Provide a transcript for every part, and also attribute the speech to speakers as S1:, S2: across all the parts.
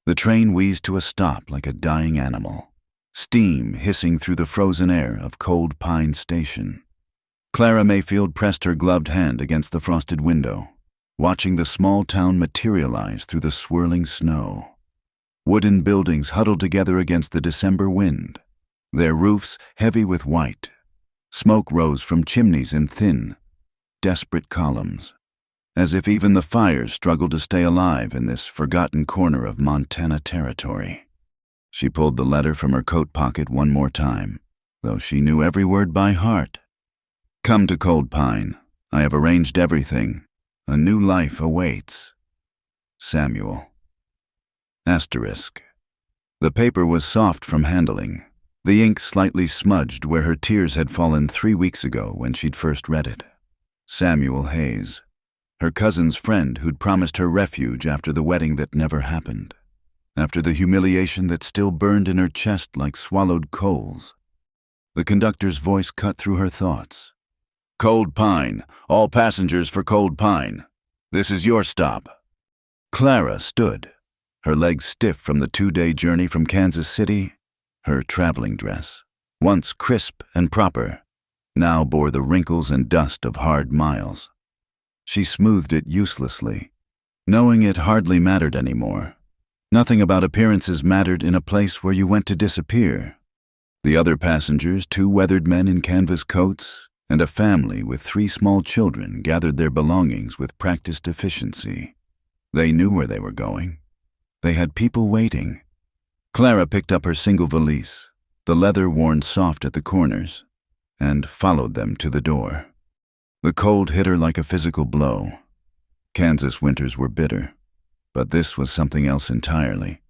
S1: The train wheezed to a stop like a dying animal, steam hissing through the frozen air of Cold Pine Station. Clara Mayfield pressed her gloved hand against the frosted window, watching the small town materialize through the swirling snow. Wooden buildings huddled together against the December wind, their roofs heavy with white. Smoke rose from chimneys in thin, desperate columns, as if even the fires struggled to stay alive in this forgotten corner of Montana territory. She pulled the letter from her coat pocket one more time, though she knew every word by heart. "Come to Cold Pine. I have arranged everything. A new life awaits. Samuel." Asterisk. The paper was soft from handling, the ink slightly smudged where her tears had fallen 3 weeks ago when she'd first read it. Samuel Hayes, her cousin's friend who'd promised her refuge after the wedding that never happened, after the humiliation that still burned in her chest like swallowed coals. The conductor's voice cut through her thoughts. "Cold Pine. All passengers for Cold Pine. This is your stop." Clara stood, her legs stiff from the 2-day journey from Kansas City. Her traveling dress, once crisp and proper, now bore the wrinkles and dust of hard miles. She smoothed it uselessly, knowing it hardly mattered anymore. Nothing about appearances mattered in a place where you went to disappear. The other passengers, 2 weathered men in canvas coats, and a family with 3 small children gathered their belongings with practiced efficiency. They knew where they were going. They had people waiting. Clara picked up her single valise, the leather worn soft at the corners, and followed them to the door. The cold hit her like a physical blow. Kansas winters were bitter, but this was something else entirely.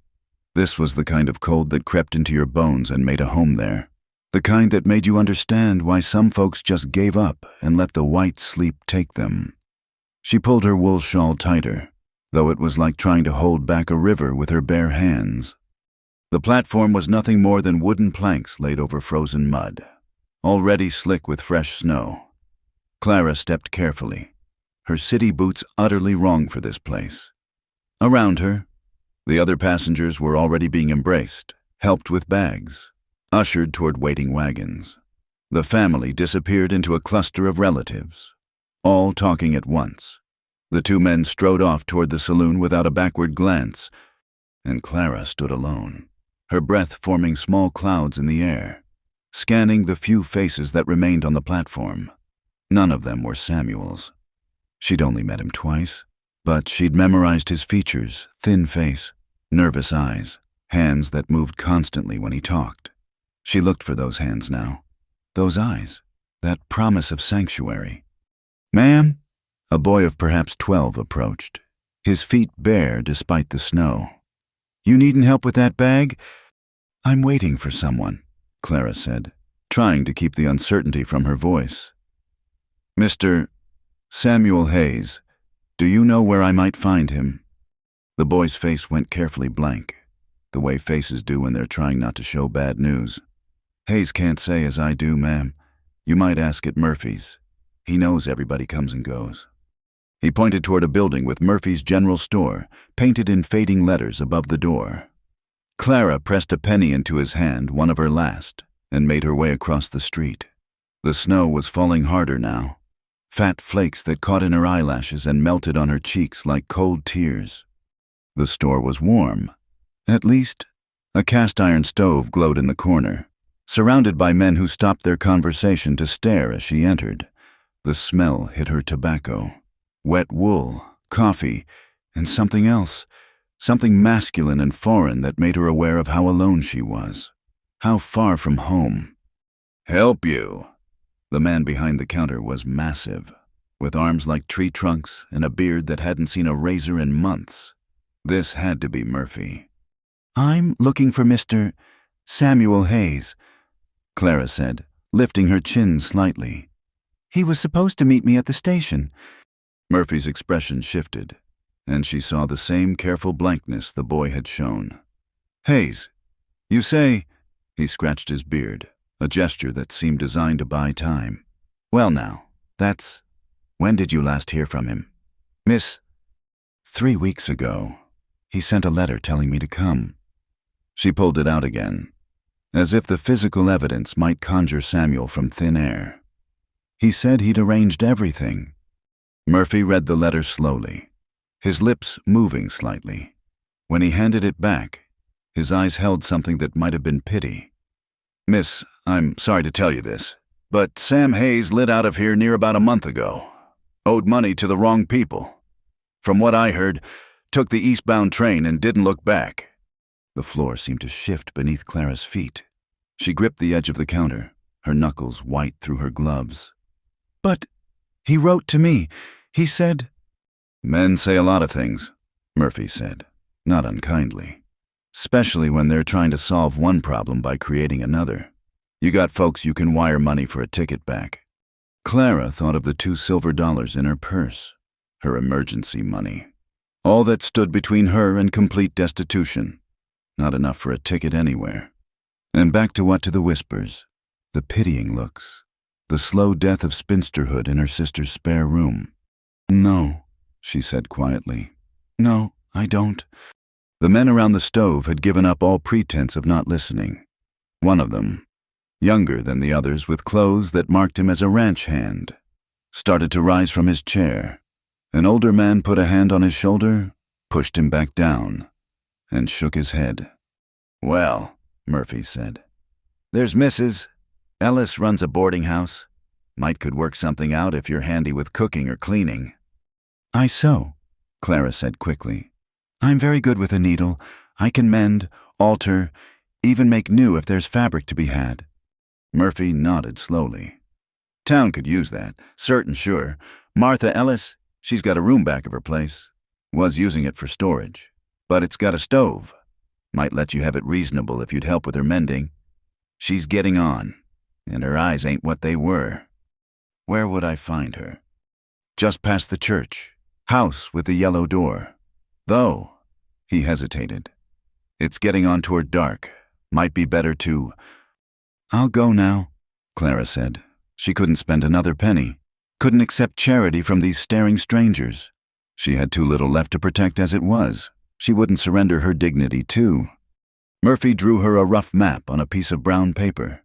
S1: This was the kind of cold that crept into your bones and made a home there, the kind that made you understand why some folks just gave up and let the white sleep take them. She pulled her wool shawl tighter, though it was like trying to hold back a river with her bare hands. The platform was nothing more than wooden planks laid over frozen mud, already slick with fresh snow. Clara stepped carefully, her city boots utterly wrong for this place. Around her, the other passengers were already being embraced, helped with bags, ushered toward waiting wagons. The family disappeared into a cluster of relatives, all talking at once. The 2 men strode off toward the saloon without a backward glance, and Clara stood alone, her breath forming small clouds in the air, scanning the few faces that remained on the platform. None of them were Samuel's. She'd only met him twice, but she'd memorized his features: thin face, nervous eyes, hands that moved constantly when he talked. She looked for those hands now, those eyes, that promise of sanctuary. "Ma'am?" A boy of perhaps 12 approached, his feet bare despite the snow. "You needn't help with that bag?" "I'm waiting for someone," Clara said, trying to keep the uncertainty from her voice. "Mr. Samuel Hayes, do you know where I might find him?" The boy's face went carefully blank, the way faces do when they're trying not to show bad news. "Hayes can't say as I do, ma'am. You might ask at Murphy's. He knows everybody comes and goes." He pointed toward a building with Murphy's General Store painted in fading letters above the door. Clara pressed a penny into his hand, one of her last, and made her way across the street. The snow was falling harder now, fat flakes that caught in her eyelashes and melted on her cheeks like cold tears. The store was warm. At least, a cast-iron stove glowed in the corner, surrounded by men who stopped their conversation to stare as she entered. The smell hit her tobacco, wet wool, coffee, and something else, something masculine and foreign that made her aware of how alone she was, how far from home. "Help you?" The man behind the counter was massive, with arms like tree trunks and a beard that hadn't seen a razor in months. This had to be Murphy. "I'm looking for Mr. Samuel Hayes," Clara said, lifting her chin slightly. "He was supposed to meet me at the station." Murphy's expression shifted, and she saw the same careful blankness the boy had shown. "Hayes, you say—" He scratched his beard, a gesture that seemed designed to buy time. "Well now, that's— When did you last hear from him?" "Miss—" 3 weeks ago." He sent a letter telling me to come." She pulled it out again, as if the physical evidence might conjure Samuel from thin air. "He said he'd arranged everything." Murphy read the letter slowly, his lips moving slightly. When he handed it back, his eyes held something that might have been pity. "Miss, I'm sorry to tell you this, but Sam Hayes lit out of here near about a month ago. Owed money to the wrong people. From what I heard, took the eastbound train and didn't look back." The floor seemed to shift beneath Clara's feet. She gripped the edge of the counter, her knuckles white through her gloves. "But he wrote to me. He said—" "Men say a lot of things," Murphy said, not unkindly. "Especially when they're trying to solve one problem by creating another. You got folks you can wire money for a ticket back." Clara thought of the $2 silver in her purse, her emergency money. All that stood between her and complete destitution. Not enough for a ticket anywhere. And back to the whispers, the pitying looks, the slow death of spinsterhood in her sister's spare room. "No," she said quietly. "No, I don't." The men around the stove had given up all pretense of not listening. One of them, younger than the others with clothes that marked him as a ranch hand, started to rise from his chair. An older man put a hand on his shoulder, pushed him back down, and shook his head. "Well," Murphy said, "there's Mrs. Ellis runs a boarding house. Might could work something out if you're handy with cooking or cleaning." "I sew," Clara said quickly. "I'm very good with a needle. I can mend, alter, even make new if there's fabric to be had." Murphy nodded slowly. "Town could use that, certain sure. Martha Ellis, she's got a room back of her place. Was using it for storage. But it's got a stove. Might let you have it reasonable if you'd help with her mending. She's getting on, and her eyes ain't what they were." "Where would I find her?" "Just past the church. House with the yellow door. Though," he hesitated, "it's getting on toward dark. Might be better to—" "I'll go now," Clara said. She couldn't spend another penny. Couldn't accept charity from these staring strangers. She had too little left to protect as it was. She wouldn't surrender her dignity, too. Murphy drew her a rough map on a piece of brown paper.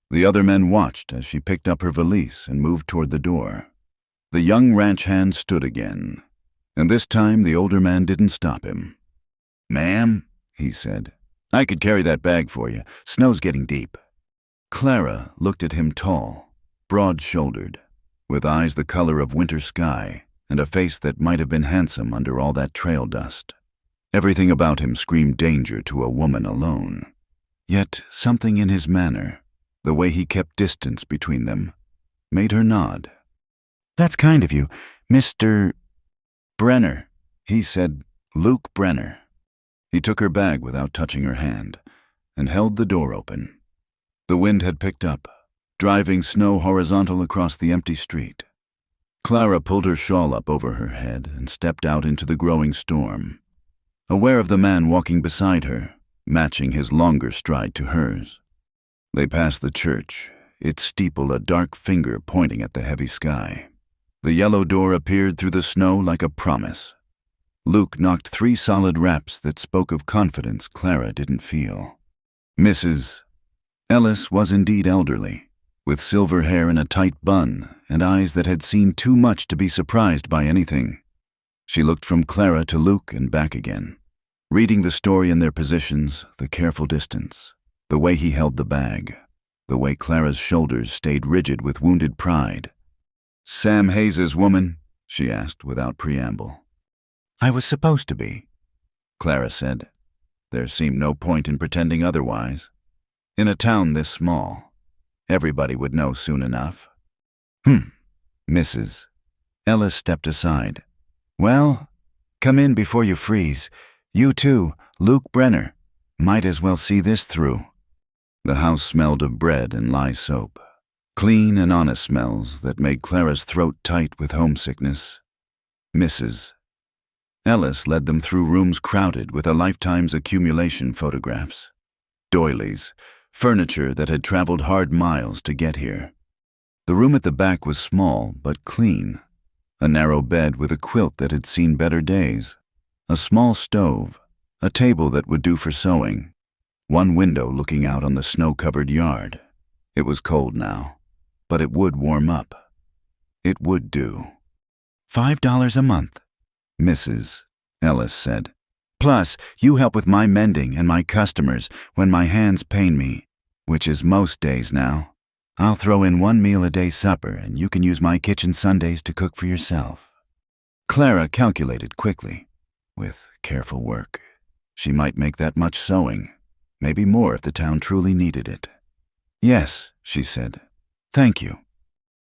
S1: The other men watched as she picked up her valise and moved toward the door. The young ranch hand stood again, and this time the older man didn't stop him. "Ma'am," he said, "I could carry that bag for you. Snow's getting deep." Clara looked at him tall, broad-shouldered, with eyes the color of winter sky and a face that might have been handsome under all that trail dust. Everything about him screamed danger to a woman alone. Yet something in his manner, the way he kept distance between them, made her nod. "That's kind of you, Mr. Brenner," he said. "Luke Brenner." He took her bag without touching her hand and held the door open. The wind had picked up, driving snow horizontal across the empty street. Clara pulled her shawl up over her head and stepped out into the growing storm, aware of the man walking beside her, matching his longer stride to hers. They passed the church, its steeple a dark finger pointing at the heavy sky. The yellow door appeared through the snow like a promise. Luke knocked 3 solid raps that spoke of confidence Clara didn't feel. Mrs. Ellis was indeed elderly, with silver hair in a tight bun and eyes that had seen too much to be surprised by anything. She looked from Clara to Luke and back again, reading the story in their positions, the careful distance, the way he held the bag, the way Clara's shoulders stayed rigid with wounded pride. "Sam Hayes's woman?" she asked without preamble. "I was supposed to be," Clara said. There seemed no point in pretending otherwise. In a town this small, everybody would know soon enough. Mrs. Ellis stepped aside. "Well, come in before you freeze. You too, Luke Brenner. Might as well see this through." The house smelled of bread and lye soap. Clean and honest smells that made Clara's throat tight with homesickness. Mrs. Ellis led them through rooms crowded with a lifetime's accumulation photographs. Doilies, furniture that had traveled hard miles to get here. The room at the back was small but clean. A narrow bed with a quilt that had seen better days. A small stove, A table that would do for sewing. One window looking out on the snow-covered yard. It was cold now, but it would warm up. It would do. $5 a month, Mrs. Ellis said. Plus, you help with my mending and my customers when my hands pain me, which is most days now. I'll throw in 1 meal a day supper, and you can use my kitchen Sundays to cook for yourself. Clara calculated quickly. With careful work, she might make that much sewing, maybe more if the town truly needed it. Yes, she said. Thank you.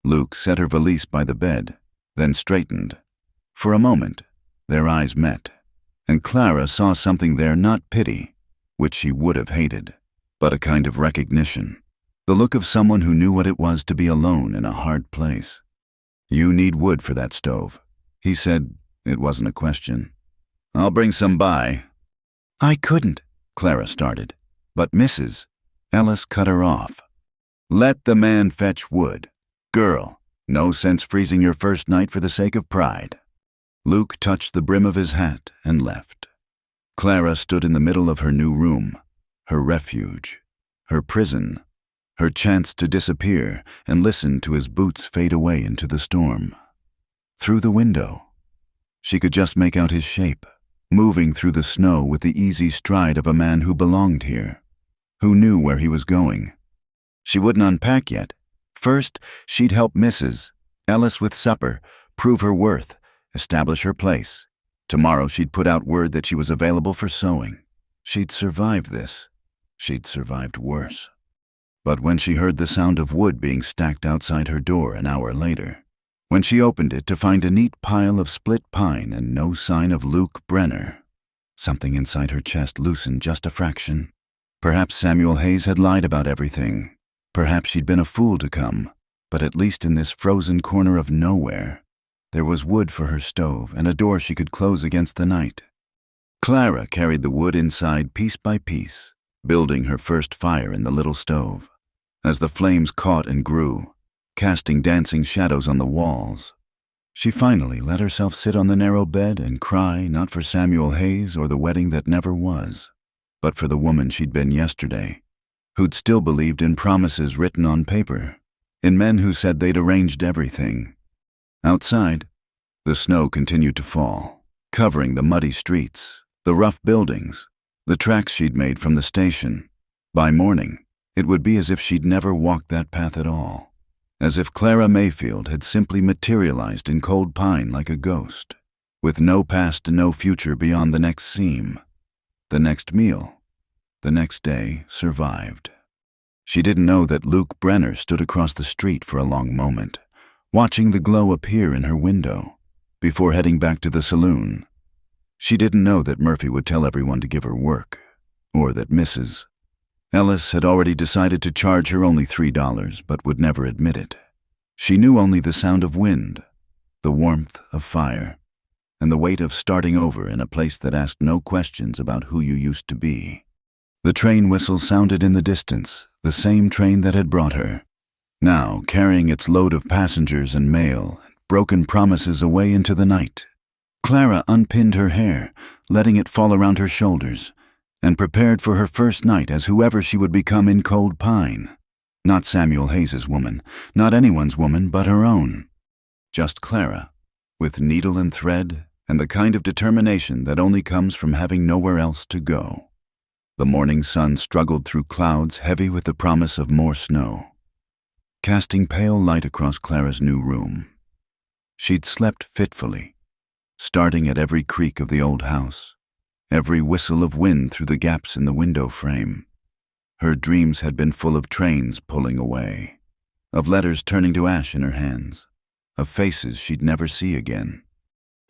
S1: Luke set her valise by the bed, then straightened. For a moment, their eyes met, and Clara saw something there, not pity, which she would have hated, but a kind of recognition. The look of someone who knew what it was to be alone in a hard place. You need wood for that stove, he said. It wasn't a question. I'll bring some by. I couldn't, Clara started, but Mrs. Ellis cut her off. Let the man fetch wood. Girl, no sense freezing your first night for the sake of pride. Luke touched the brim of his hat and left. Clara stood in the middle of her new room, her refuge, her prison, her chance to disappear, and listened to his boots fade away into the storm. Through the window, she could just make out his shape, moving through the snow with the easy stride of a man who belonged here, who knew where he was going. She wouldn't unpack yet. First, she'd help Mrs. Ellis with supper, prove her worth, establish her place. Tomorrow she'd put out word that she was available for sewing. She'd survived this. She'd survived worse. But when she heard the sound of wood being stacked outside her door an hour later, when she opened it to find a neat pile of split pine and no sign of Luke Brenner, something inside her chest loosened just a fraction. Perhaps Samuel Hayes had lied about everything. Perhaps she'd been a fool to come, but at least in this frozen corner of nowhere, there was wood for her stove and a door she could close against the night. Clara carried the wood inside piece by piece, building her first fire in the little stove. As the flames caught and grew, casting dancing shadows on the walls, she finally let herself sit on the narrow bed and cry, not for Samuel Hayes or the wedding that never was, but for the woman she'd been yesterday, who'd still believed in promises written on paper, in men who said they'd arranged everything. Outside, the snow continued to fall, covering the muddy streets, the rough buildings, the tracks she'd made from the station. By morning, it would be as if she'd never walked that path at all, as if Clara Mayfield had simply materialized in cold pine like a ghost, with no past and no future beyond the next seam. The next meal, the next day, survived. She didn't know that Luke Brenner stood across the street for a long moment, watching the glow appear in her window, before heading back to the saloon. She didn't know that Murphy would tell everyone to give her work, or that Mrs. Ellis had already decided to charge her only $3, but would never admit it. She knew only the sound of wind, the warmth of fire, and the weight of starting over in a place that asked no questions about who you used to be. The train whistle sounded in the distance, the same train that had brought her, now carrying its load of passengers and mail, and broken promises away into the night. Clara unpinned her hair, letting it fall around her shoulders, and prepared for her first night as whoever she would become in Cold Pine. Not Samuel Hayes's woman, not anyone's woman but her own. Just Clara, with needle and thread and the kind of determination that only comes from having nowhere else to go. The morning sun struggled through clouds heavy with the promise of more snow, casting pale light across Clara's new room. She'd slept fitfully, starting at every creak of the old house, every whistle of wind through the gaps in the window frame. Her dreams had been full of trains pulling away, of letters turning to ash in her hands, of faces she'd never see again.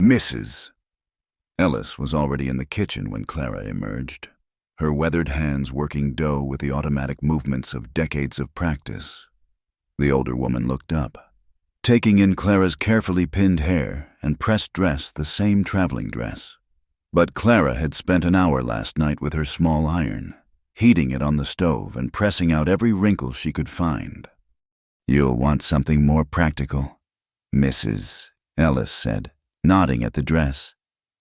S1: Mrs. Ellis was already in the kitchen when Clara emerged, her weathered hands working dough with the automatic movements of decades of practice. The older woman looked up, taking in Clara's carefully pinned hair and pressed dress, the same traveling dress. But Clara had spent an hour last night with her small iron, heating it on the stove and pressing out every wrinkle she could find. You'll want something more practical, Mrs. Ellis said, nodding at the dress.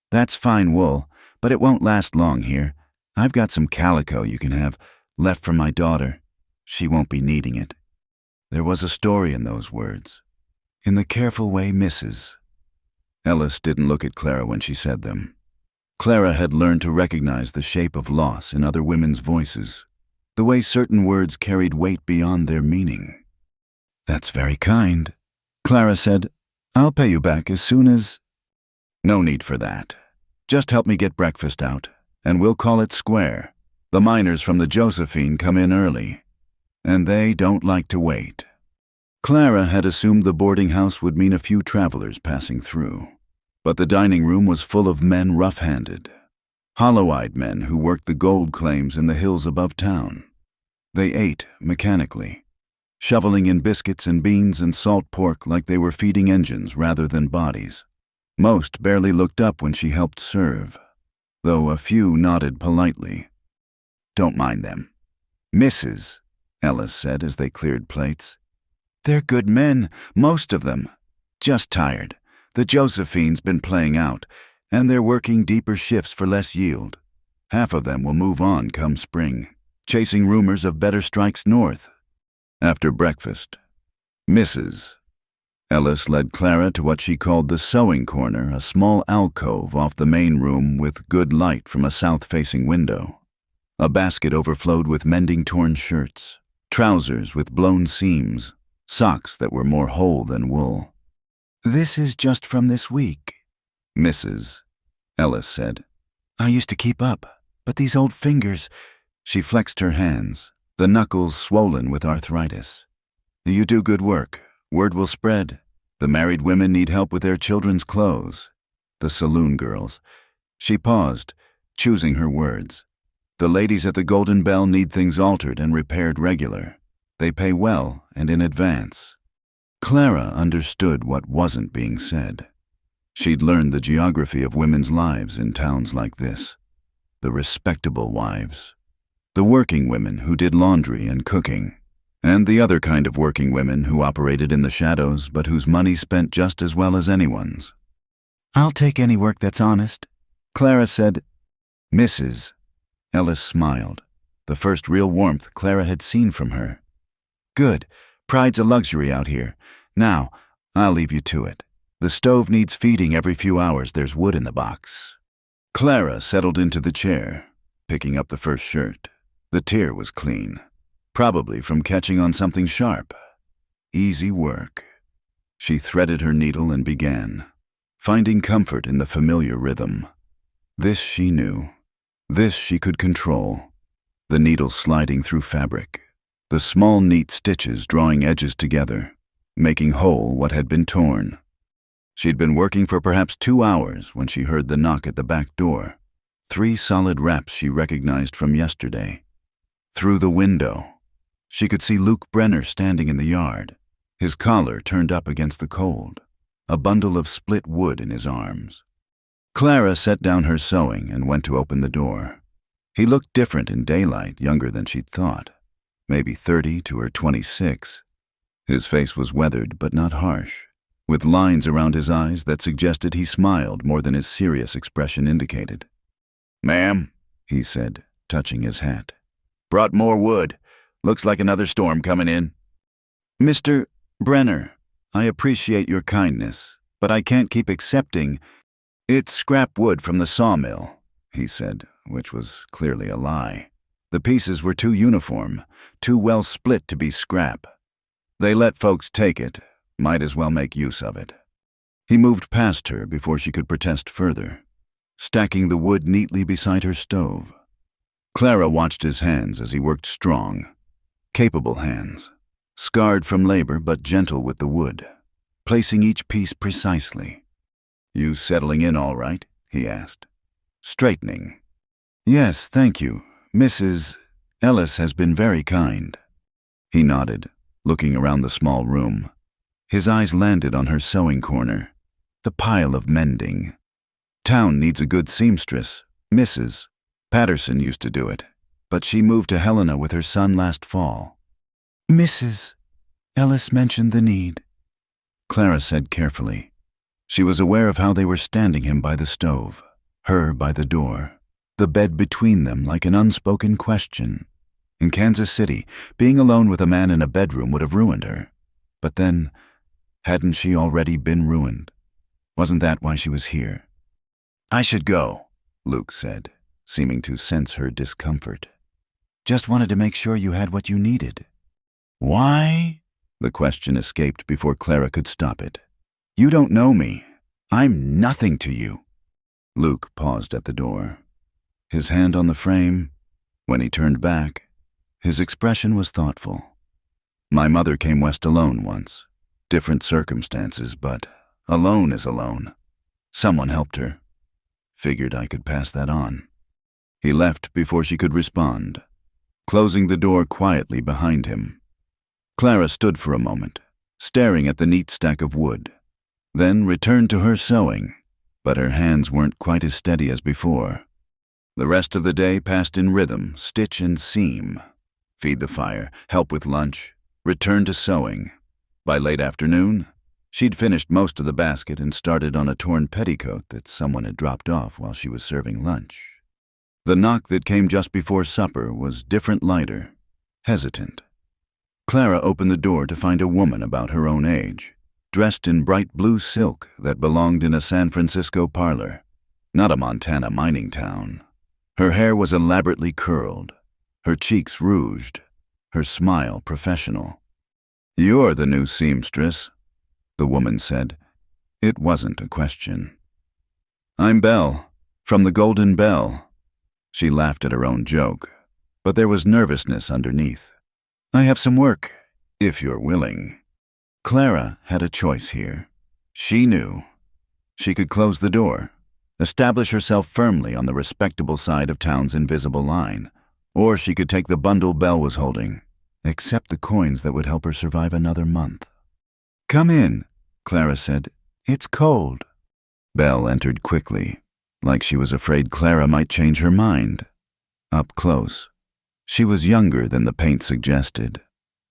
S1: That's fine wool, but it won't last long here. I've got some calico you can have, left for my daughter. She won't be needing it." There was a story in those words. In the careful way, Mrs. Ellis didn't look at Clara when she said them. Clara had learned to recognize the shape of loss in other women's voices, the way certain words carried weight beyond their meaning. "That's very kind," Clara said. "I'll pay you back as soon as—" "No need for that. Just help me get breakfast out, and we'll call it square. The miners from the Josephine come in early, and they don't like to wait." Clara had assumed the boarding house would mean a few travelers passing through, but the dining room was full of men rough-handed, hollow-eyed men who worked the gold claims in the hills above town. They ate mechanically, shoveling in biscuits and beans and salt pork like they were feeding engines rather than bodies. Most barely looked up when she helped serve, though a few nodded politely. "Don't mind them." "Mrs." Ellis said as they cleared plates. "They're good men, most of them. Just tired. The Josephine's been playing out, and they're working deeper shifts for less yield. Half of them will move on come spring, chasing rumors of better strikes north." After breakfast, Mrs. Ellis led Clara to what she called the sewing corner, a small alcove off the main room with good light from a south-facing window. A basket overflowed with mending torn shirts, trousers with blown seams, socks that were more whole than wool. "This is just from this week," Mrs. Ellis said. "I used to keep up, but these old fingers—" She flexed her hands, the knuckles swollen with arthritis. "You do good work. Word will spread. The married women need help with their children's clothes. The saloon girls." She paused, choosing her words. "The ladies at the Golden Bell need things altered and repaired regular. They pay well and in advance." Clara understood what wasn't being said. She'd learned the geography of women's lives in towns like this. The respectable wives, the working women who did laundry and cooking, and the other kind of working women who operated in the shadows but whose money spent just as well as anyone's. "I'll take any work that's honest," Clara said. "Mrs." Ellis smiled, the first real warmth Clara had seen from her. "Good. Pride's a luxury out here. Now, I'll leave you to it. The stove needs feeding every few hours. There's wood in the box." Clara settled into the chair, picking up the first shirt. The tear was clean, probably from catching on something sharp. Easy work. She threaded her needle and began, finding comfort in the familiar rhythm. This she knew. This she could control. The needle sliding through fabric, the small neat stitches drawing edges together, making whole what had been torn. She'd been working for perhaps 2 hours when she heard the knock at the back door. 3 solid raps she recognized from yesterday. Through the window, she could see Luke Brenner standing in the yard, his collar turned up against the cold, a bundle of split wood in his arms. Clara set down her sewing and went to open the door. He looked different in daylight, younger than she'd thought, maybe 30 to her 26. His face was weathered but not harsh, with lines around his eyes that suggested he smiled more than his serious expression indicated. "Ma'am," he said, touching his hat. "Brought more wood. Looks like another storm coming in." "Mr. Brenner, I appreciate your kindness, but I can't keep accepting—" "It's scrap wood from the sawmill," he said, which was clearly a lie. The pieces were too uniform, too well split to be scrap. They let folks take it, might as well make use of it. He moved past her before she could protest further, stacking the wood neatly beside her stove. Clara watched his hands as he worked strong, capable hands, scarred from labor but gentle with the wood, placing each piece precisely. "You settling in all right?" he asked, straightening. "Yes, thank you. Mrs. Ellis has been very kind." He nodded, looking around the small room. His eyes landed on her sewing corner, the pile of mending. "Town needs a good seamstress. Mrs. Patterson used to do it, but she moved to Helena with her son last fall." "Mrs. Ellis mentioned the need," Clara said carefully. She was aware of how they were standing him by the stove, Her by the door, the bed between them like an unspoken question. In Kansas City, being alone with a man in a bedroom would have ruined her. But then, hadn't she already been ruined? Wasn't that why she was here? "I should go," Luke said, seeming to sense her discomfort. "Just wanted to make sure you had what you needed." "Why?" The question escaped before Clara could stop it. "You don't know me. I'm nothing to you." Luke paused at the door, his hand on the frame. When he turned back, his expression was thoughtful. "My mother came west alone once. Different circumstances, but alone is alone. Someone helped her. Figured I could pass that on." He left before she could respond, closing the door quietly behind him. Clara stood for a moment, staring at the neat stack of wood, then returned to her sewing, but her hands weren't quite as steady as before. The rest of the day passed in rhythm, stitch and seam. Feed the fire, help with lunch, return to sewing. By late afternoon, she'd finished most of the basket and started on a torn petticoat that someone had dropped off while she was serving lunch. The knock that came just before supper was different, lighter, hesitant. Clara opened the door to find a woman about her own age, dressed in bright blue silk that belonged in a San Francisco parlor, not a Montana mining town. Her hair was elaborately curled, her cheeks rouged, her smile professional. "You're the new seamstress," the woman said. It wasn't a question. "I'm Belle, from the Golden Bell." She laughed at her own joke, but there was nervousness underneath. "I have some work, if you're willing." Clara had a choice here. She knew. She could close the door, establish herself firmly on the respectable side of town's invisible line, or she could take the bundle Belle was holding, accept the coins that would help her survive another month. "Come in," Clara said. "It's cold." Belle entered quickly, like she was afraid Clara might change her mind. Up close, she was younger than the paint suggested,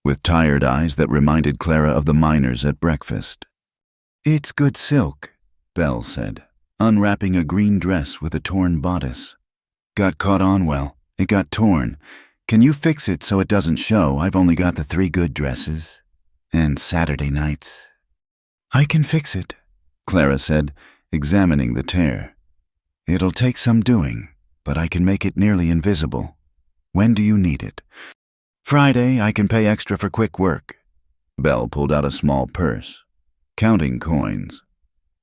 S1: with tired eyes that reminded Clara of the miners at breakfast. "It's good silk," Belle said, unwrapping a green dress with a torn bodice. "Got caught on well. It got torn. Can you fix it so it doesn't show? I've only got the 3 good dresses. And Saturday nights." "I can fix it," Clara said, examining the tear. "It'll take some doing, but I can make it nearly invisible. When do you need it?" "Friday. I can pay extra for quick work." Belle pulled out a small purse, counting coins.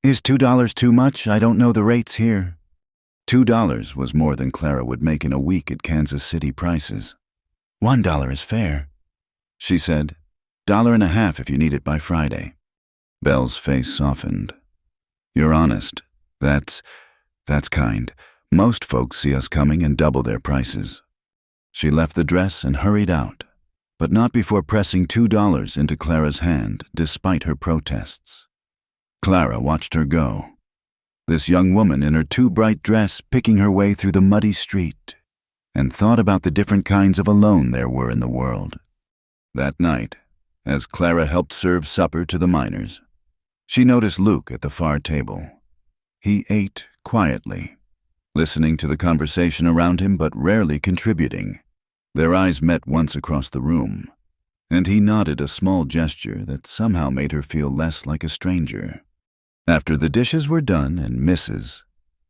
S1: "Is $2 too much? I don't know the rates here." $2 was more than Clara would make in a week at Kansas City prices. $1 is fair," she said. $1.50 if you need it by Friday." Belle's face softened. "You're honest. That's kind. Most folks see us coming and double their prices." She left the dress and hurried out, but not before pressing $2 into Clara's hand, despite her protests. Clara watched her go. This young woman in her too bright dress picking her way through the muddy street, and thought about the different kinds of alone there were in the world. That night, as Clara helped serve supper to the miners, she noticed Luke at the far table. He ate quietly, listening to the conversation around him but rarely contributing. Their eyes met once across the room, and he nodded a small gesture that somehow made her feel less like a stranger. After the dishes were done and Mrs.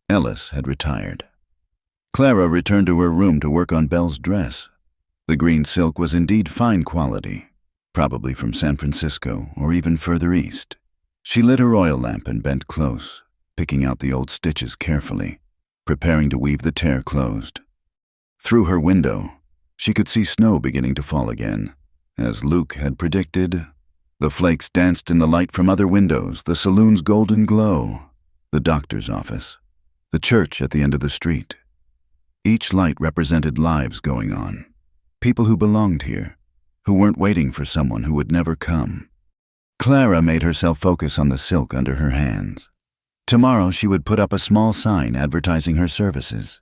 S1: Ellis had retired, Clara returned to her room to work on Belle's dress. The green silk was indeed fine quality, probably from San Francisco or even further east. She lit her oil lamp and bent close, picking out the old stitches carefully, preparing to weave the tear closed. Through her window, she could see snow beginning to fall again. As Luke had predicted, the flakes danced in the light from other windows, the saloon's golden glow, the doctor's office, the church at the end of the street. Each light represented lives going on, people who belonged here, who weren't waiting for someone who would never come. Clara made herself focus on the silk under her hands. Tomorrow she would put up a small sign advertising her services.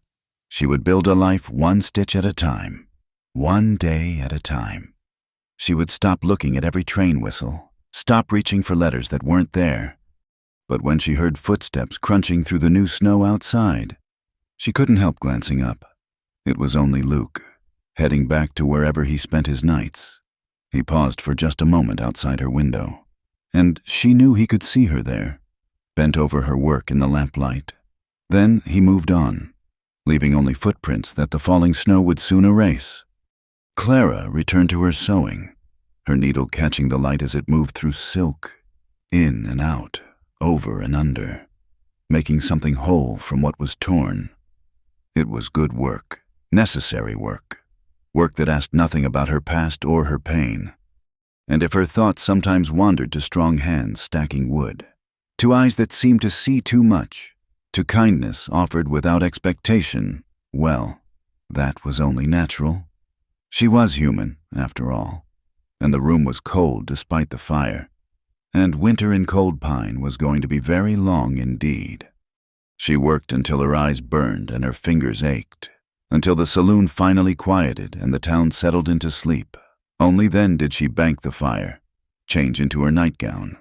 S1: She would build a life one stitch at a time, one day at a time. She would stop looking at every train whistle, stop reaching for letters that weren't there. But when she heard footsteps crunching through the new snow outside, She couldn't help glancing up. It was only Luke, heading back to wherever he spent his nights. He paused for just a moment outside her window, and she knew he could see her there, bent over her work in the lamplight. Then he moved on, leaving only footprints that the falling snow would soon erase. Clara returned to her sewing, her needle catching the light as it moved through silk, in and out, over and under, making something whole from what was torn. It was good work, necessary work, work that asked nothing about her past or her pain. And if her thoughts sometimes wandered to strong hands stacking wood, to eyes that seemed to see too much, to kindness offered without expectation, well, that was only natural. She was human, after all, and the room was cold despite the fire, and winter in Cold Pine was going to be very long indeed. She worked until her eyes burned and her fingers ached, until the saloon finally quieted and the town settled into sleep. Only then did she bank the fire, change into her nightgown,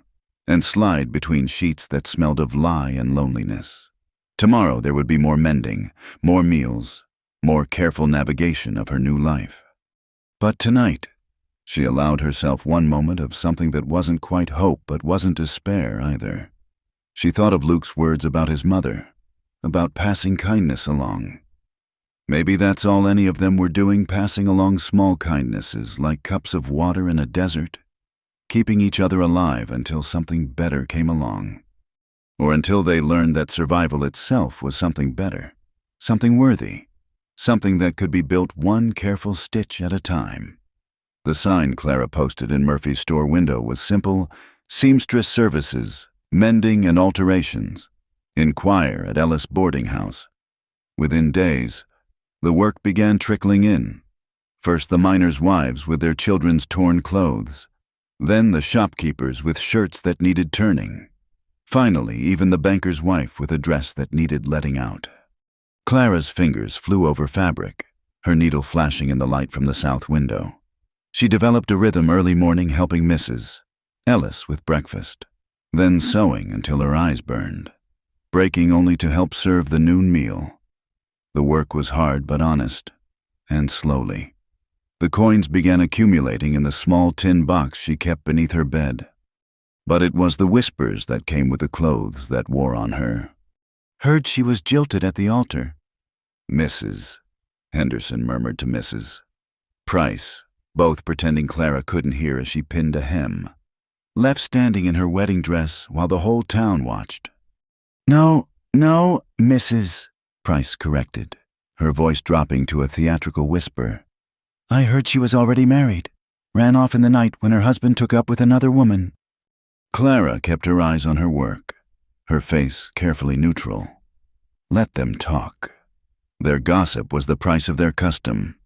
S1: and slide between sheets that smelled of lie and loneliness. Tomorrow there would be more mending, more meals, more careful navigation of her new life. But tonight, she allowed herself one moment of something that wasn't quite hope but wasn't despair either. She thought of Luke's words about his mother, about passing kindness along. Maybe that's all any of them were doing, passing along small kindnesses like cups of water in a desert, keeping each other alive until something better came along. Or until they learned that survival itself was something better, something worthy, something that could be built one careful stitch at a time. The sign Clara posted in Murphy's store window was simple: seamstress services, mending and alterations. Inquire at Ellis Boarding House. Within days, the work began trickling in. First the miners' wives with their children's torn clothes, then the shopkeepers with shirts that needed turning. Finally, even the banker's wife with a dress that needed letting out. Clara's fingers flew over fabric, her needle flashing in the light from the south window. She developed a rhythm early morning helping Mrs. Ellis with breakfast, then sewing until her eyes burned, breaking only to help serve the noon meal. The work was hard but honest, and slowly. The coins began accumulating in the small tin box she kept beneath her bed. But it was the whispers that came with the clothes that wore on her. Heard she was jilted at the altar. Mrs. Henderson murmured to Mrs. Price, both pretending Clara couldn't hear as she pinned a hem. Left standing in her wedding dress while the whole town watched. No, Mrs. Price corrected, her voice dropping to a theatrical whisper. I heard she was already married. Ran off in the night when her husband took up with another woman. Clara kept her eyes on her work, her face carefully neutral. Let them talk. Their gossip was the price of their custom,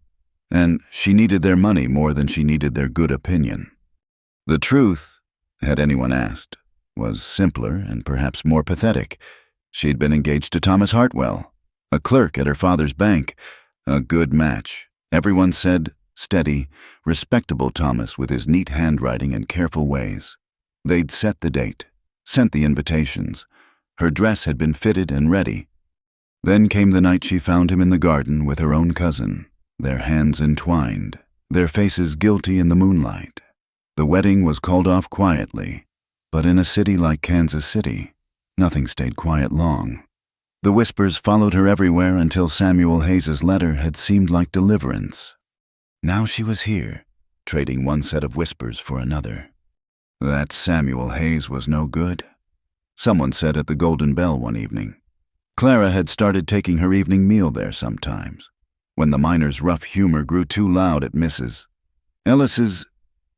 S1: and she needed their money more than she needed their good opinion. The truth, had anyone asked, was simpler and perhaps more pathetic. She'd been engaged to Thomas Hartwell, a clerk at her father's bank, a good match. Everyone said, steady, respectable Thomas with his neat handwriting and careful ways. They'd set the date, sent the invitations. Her dress had been fitted and ready. Then came the night she found him in the garden with her own cousin, their hands entwined, their faces guilty in the moonlight. The wedding was called off quietly, but in a city like Kansas City, nothing stayed quiet long. The whispers followed her everywhere until Samuel Hayes's letter had seemed like deliverance. Now she was here, trading one set of whispers for another. That Samuel Hayes was no good, someone said at the Golden Bell one evening. Clara had started taking her evening meal there sometimes, when the miner's rough humor grew too loud at Mrs. Ellis's.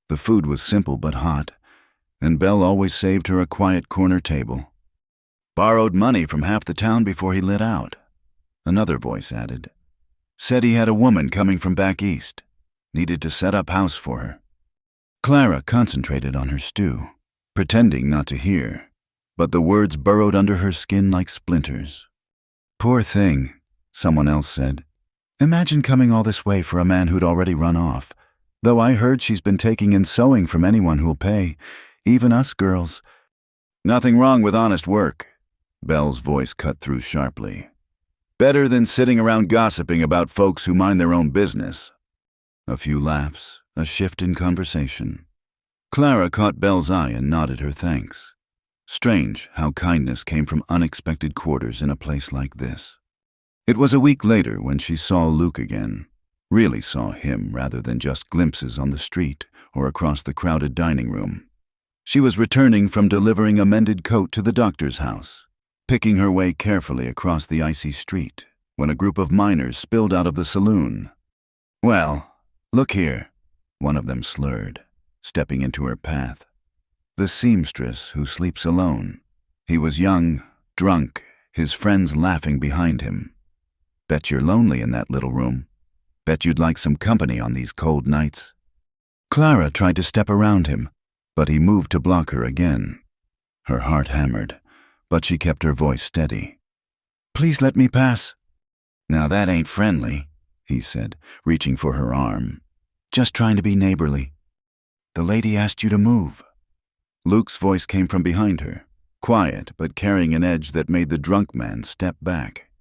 S1: The food was simple but hot, and Bell always saved her a quiet corner table. Borrowed money from half the town before he lit out, another voice added. Said he had a woman coming from back east, needed to set up house for her. Clara concentrated on her stew, pretending not to hear, but the words burrowed under her skin like splinters. Poor thing, someone else said. Imagine coming all this way for a man who'd already run off, though I heard she's been taking in sewing from anyone who'll pay, even us girls. Nothing wrong with honest work, Bell's voice cut through sharply. Better than sitting around gossiping about folks who mind their own business. A few laughs, a shift in conversation. Clara caught Belle's eye and nodded her thanks. Strange how kindness came from unexpected quarters in a place like this. It was a week later when she saw Luke again. Really saw him rather than just glimpses on the street or across the crowded dining room. She was returning from delivering a mended coat to the doctor's house, picking her way carefully across the icy street when a group of miners spilled out of the saloon. "Well, look here," one of them slurred, stepping into her path. The seamstress who sleeps alone. He was young, drunk, his friends laughing behind him. "Bet you're lonely in that little room. Bet you'd like some company on these cold nights." Clara tried to step around him, but he moved to block her again. Her heart hammered, but she kept her voice steady. "Please let me pass." "Now that ain't friendly," he said, reaching for her arm. "Just trying to be neighborly. The lady asked you to move." Luke's voice came from behind her, quiet but carrying an edge that made the drunk man step back.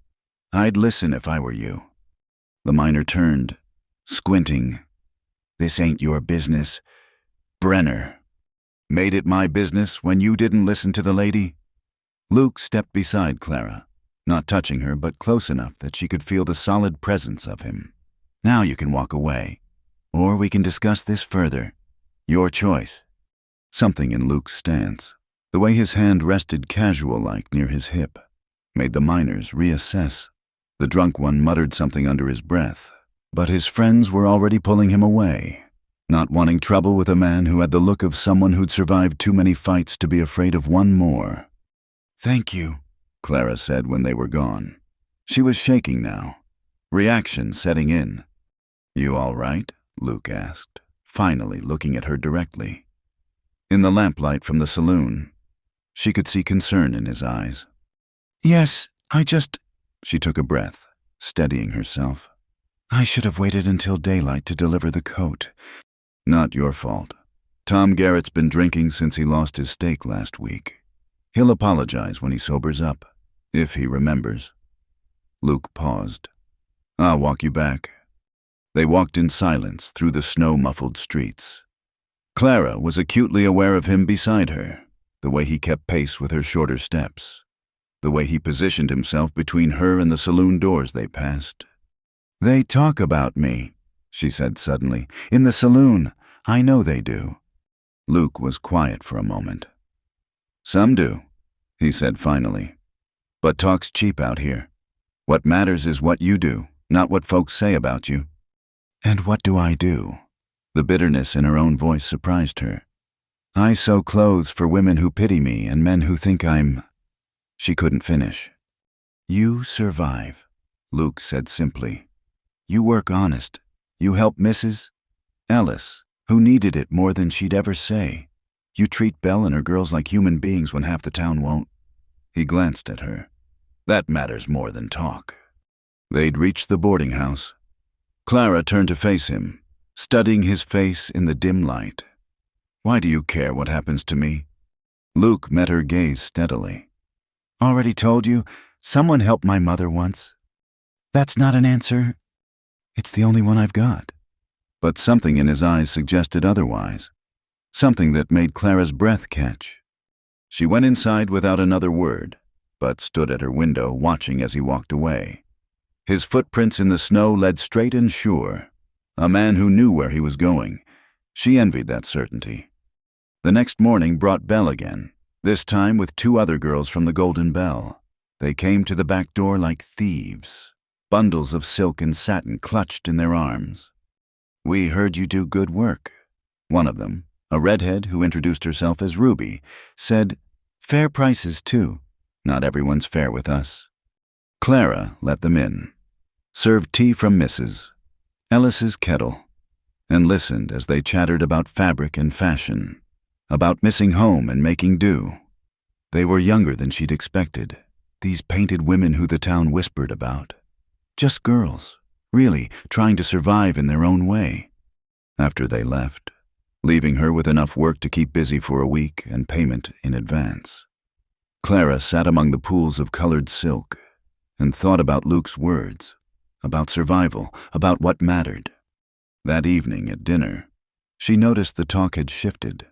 S1: "I'd listen if I were you." The miner turned, squinting. "This ain't your business. Brenner. Made it my business when you didn't listen to the lady?" Luke stepped beside Clara, not touching her but close enough that she could feel the solid presence of him. "Now you can walk away, or we can discuss this further. Your choice." Something in Luke's stance, the way his hand rested casual-like near his hip, made the miners reassess. The drunk one muttered something under his breath, but his friends were already pulling him away, not wanting trouble with a man who had the look of someone who'd survived too many fights to be afraid of one more. "Thank you," Clara said when they were gone. She was shaking now, reaction setting in. "You all right?" Luke asked, finally looking at her directly. In the lamplight from the saloon, she could see concern in his eyes. "Yes, She took a breath, steadying herself. "I should have waited until daylight to deliver the coat." "Not your fault. Tom Garrett's been drinking since he lost his stake last week. He'll apologize when he sobers up, if he remembers." Luke paused. "I'll walk you back." They walked in silence through the snow-muffled streets. Clara was acutely aware of him beside her, the way he kept pace with her shorter steps, the way he positioned himself between her and the saloon doors they passed. "They talk about me," she said suddenly. "In the saloon. I know they do." Luke was quiet for a moment. "Some do," he said finally. "But talk's cheap out here. What matters is what you do, not what folks say about you." "And what do I do?" The bitterness in her own voice surprised her. "I sew clothes for women who pity me and men who think I'm—" She couldn't finish. "You survive," Luke said simply. "You work honest. You help Mrs. Ellis, who needed it more than she'd ever say. You treat Belle and her girls like human beings when half the town won't." He glanced at her. "That matters more than talk." They'd reached the boarding house. Clara turned to face him, studying his face in the dim light. "Why do you care what happens to me?" Luke met her gaze steadily. "Already told you, someone helped my mother once. That's not an answer. It's the only one I've got." But something in his eyes suggested otherwise, something that made Clara's breath catch. She went inside without another word, but stood at her window watching as he walked away. His footprints in the snow led straight and sure. A man who knew where he was going. She envied that certainty. The next morning brought Belle again, this time with 2 other girls from the Golden Bell. They came to the back door like thieves, bundles of silk and satin clutched in their arms. "We heard you do good work." One of them, a redhead who introduced herself as Ruby, said, "Fair prices, too. Not everyone's fair with us." Clara let them in, served tea from Mrs. Ellis's kettle, and listened as they chattered about fabric and fashion, about missing home and making do. They were younger than she'd expected, these painted women who the town whispered about. Just girls, really, trying to survive in their own way. After they left, leaving her with enough work to keep busy for a week and payment in advance, Clara sat among the pools of colored silk, and thought about Luke's words, about survival, about what mattered. That evening at dinner, she noticed the talk had shifted.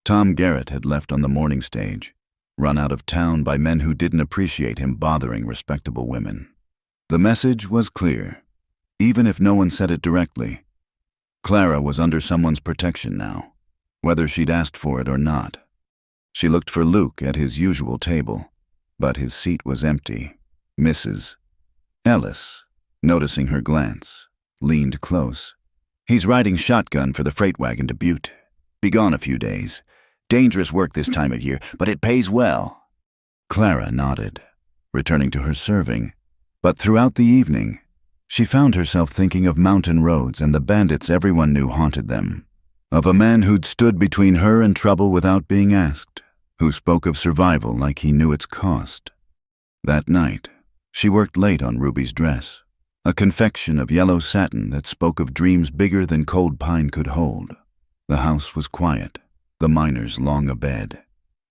S1: Tom Garrett had left on the morning stage, run out of town by men who didn't appreciate him bothering respectable women. The message was clear, even if no one said it directly. Clara was under someone's protection now, whether she'd asked for it or not. She looked for Luke at his usual table, but his seat was empty. Mrs. Ellis, noticing her glance, leaned close. "He's riding shotgun for the freight wagon to Butte. Be gone a few days. Dangerous work this time of year, but it pays well." Clara nodded, returning to her serving, but throughout the evening, she found herself thinking of mountain roads and the bandits everyone knew haunted them, of a man who'd stood between her and trouble without being asked, who spoke of survival like he knew its cost. That night, she worked late on Ruby's dress, a confection of yellow satin that spoke of dreams bigger than cold pine could hold. The house was quiet, the miners long abed.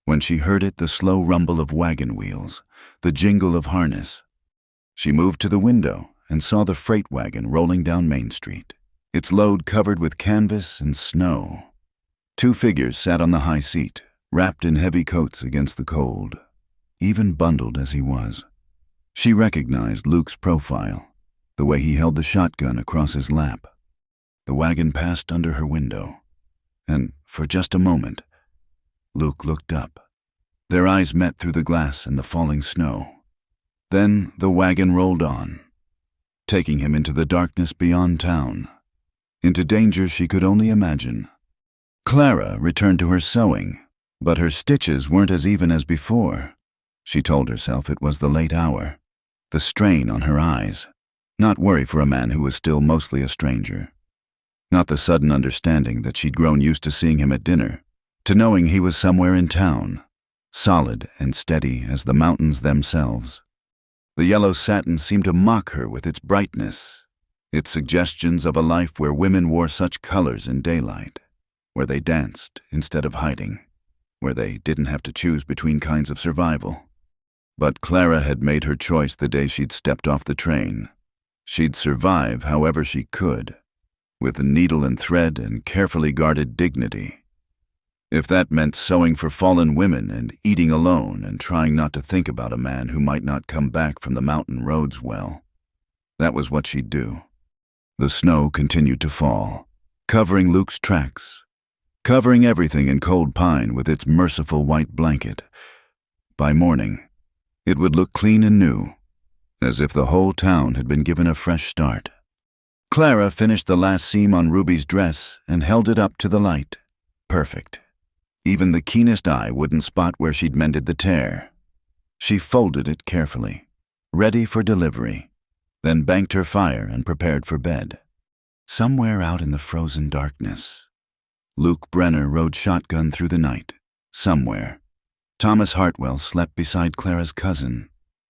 S1: When she heard it, the slow rumble of wagon wheels, the jingle of harness, she moved to the window and saw the freight wagon rolling down Main Street, its load covered with canvas and snow. Two figures sat on the high seat, wrapped in heavy coats against the cold, even bundled as he was. She recognized Luke's profile, the way he held the shotgun across his lap. The wagon passed under her window, and for just a moment, Luke looked up. Their eyes met through the glass and the falling snow. Then the wagon rolled on, taking him into the darkness beyond town, into danger she could only imagine. Clara returned to her sewing, but her stitches weren't as even as before. She told herself it was the late hour, the strain on her eyes, not worry for a man who was still mostly a stranger. Not the sudden understanding that she'd grown used to seeing him at dinner, to knowing he was somewhere in town, solid and steady as the mountains themselves. The yellow satin seemed to mock her with its brightness, its suggestions of a life where women wore such colors in daylight, where they danced instead of hiding, where they didn't have to choose between kinds of survival. But Clara had made her choice the day she'd stepped off the train. She'd survive however she could, with needle and thread and carefully guarded dignity. If that meant sewing for fallen women and eating alone and trying not to think about a man who might not come back from the mountain roads well, that was what she'd do. The snow continued to fall, covering Luke's tracks, covering everything in Cold Pine with its merciful white blanket. By morning, it would look clean and new, as if the whole town had been given a fresh start. Clara finished the last seam on Ruby's dress and held it up to the light. Perfect. Even the keenest eye wouldn't spot where she'd mended the tear. She folded it carefully, ready for delivery, then banked her fire and prepared for bed. Somewhere out in the frozen darkness, Luke Brenner rode shotgun through the night. Somewhere, Thomas Hartwell slept beside Clara's cousin.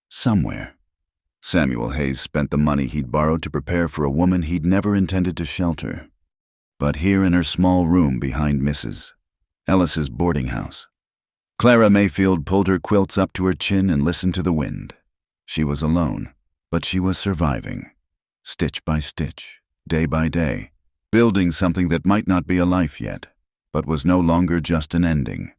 S1: Somewhere, Samuel Hayes spent the money he'd borrowed to prepare for a woman he'd never intended to shelter. But here in her small room behind Mrs. Ellis's boarding house, Clara Mayfield pulled her quilts up to her chin and listened to the wind. She was alone, but she was surviving, stitch by stitch, day by day, building something that might not be a life yet, but was no longer just an ending.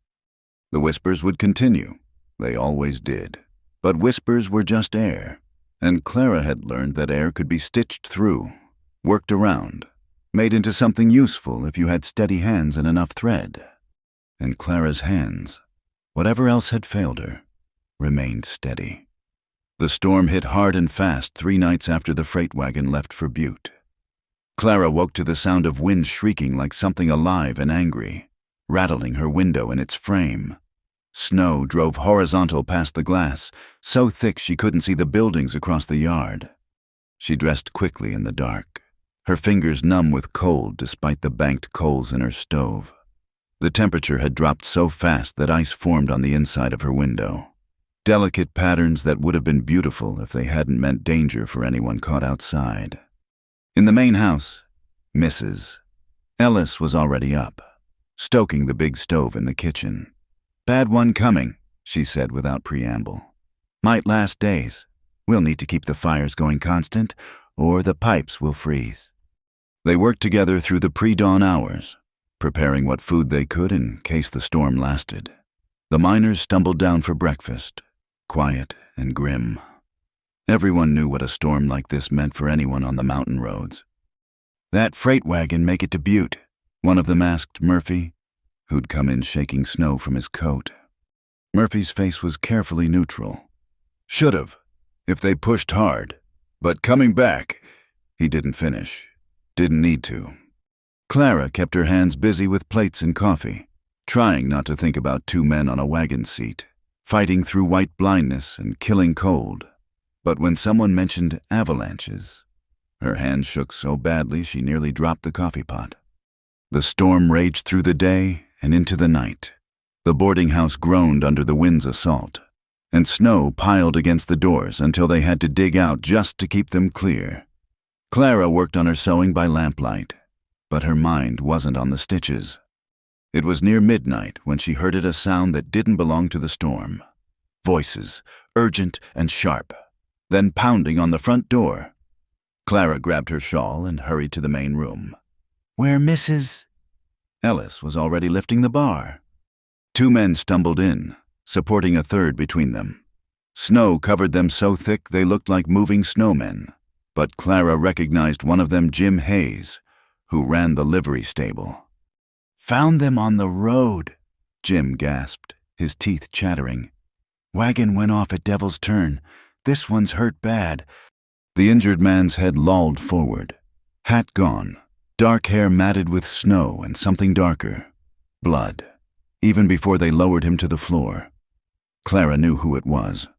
S1: The whispers would continue. They always did. But whispers were just air, and Clara had learned that air could be stitched through, worked around, made into something useful if you had steady hands and enough thread. And Clara's hands, whatever else had failed her, remained steady. The storm hit hard and fast 3 nights after the freight wagon left for Butte. Clara woke to the sound of wind shrieking like something alive and angry, rattling her window in its frame. Snow drove horizontal past the glass, so thick she couldn't see the buildings across the yard. She dressed quickly in the dark, her fingers numb with cold despite the banked coals in her stove. The temperature had dropped so fast that ice formed on the inside of her window, delicate patterns that would have been beautiful if they hadn't meant danger for anyone caught outside. In the main house, Mrs. Ellis was already up, stoking the big stove in the kitchen. "Bad one coming," she said without preamble. "Might last days." We'll need to keep the fires going constant, or the pipes will freeze. They worked together through the pre-dawn hours, preparing what food they could in case the storm lasted. The miners stumbled down for breakfast, quiet and grim. Everyone knew what a storm like this meant for anyone on the mountain roads. "That freight wagon make it to Butte," one of them asked Murphy, who'd come in shaking snow from his coat. Murphy's face was carefully neutral. "Should've, if they pushed hard. But coming back," he didn't finish. Didn't need to. Clara kept her hands busy with plates and coffee, trying not to think about two men on a wagon seat, fighting through white blindness and killing cold. But when someone mentioned avalanches, her hand shook so badly she nearly dropped the coffee pot. The storm raged through the day and into the night. The boarding house groaned under the wind's assault, and snow piled against the doors until they had to dig out just to keep them clear. Clara worked on her sewing by lamplight, but her mind wasn't on the stitches. It was near midnight when she heard a sound that didn't belong to the storm. Voices, urgent and sharp, then pounding on the front door. Clara grabbed her shawl and hurried to the main room, where Mrs. Ellis was already lifting the bar. Two men stumbled in, supporting a third between them. Snow covered them so thick they looked like moving snowmen, but Clara recognized one of them, Jim Hayes, who ran the livery stable. "Found them on the road," Jim gasped, his teeth chattering. "Wagon went off at Devil's Turn. This one's hurt bad." The injured man's head lolled forward, hat gone, dark hair matted with snow and something darker, blood, even before they lowered him to the floor. Clara knew who it was.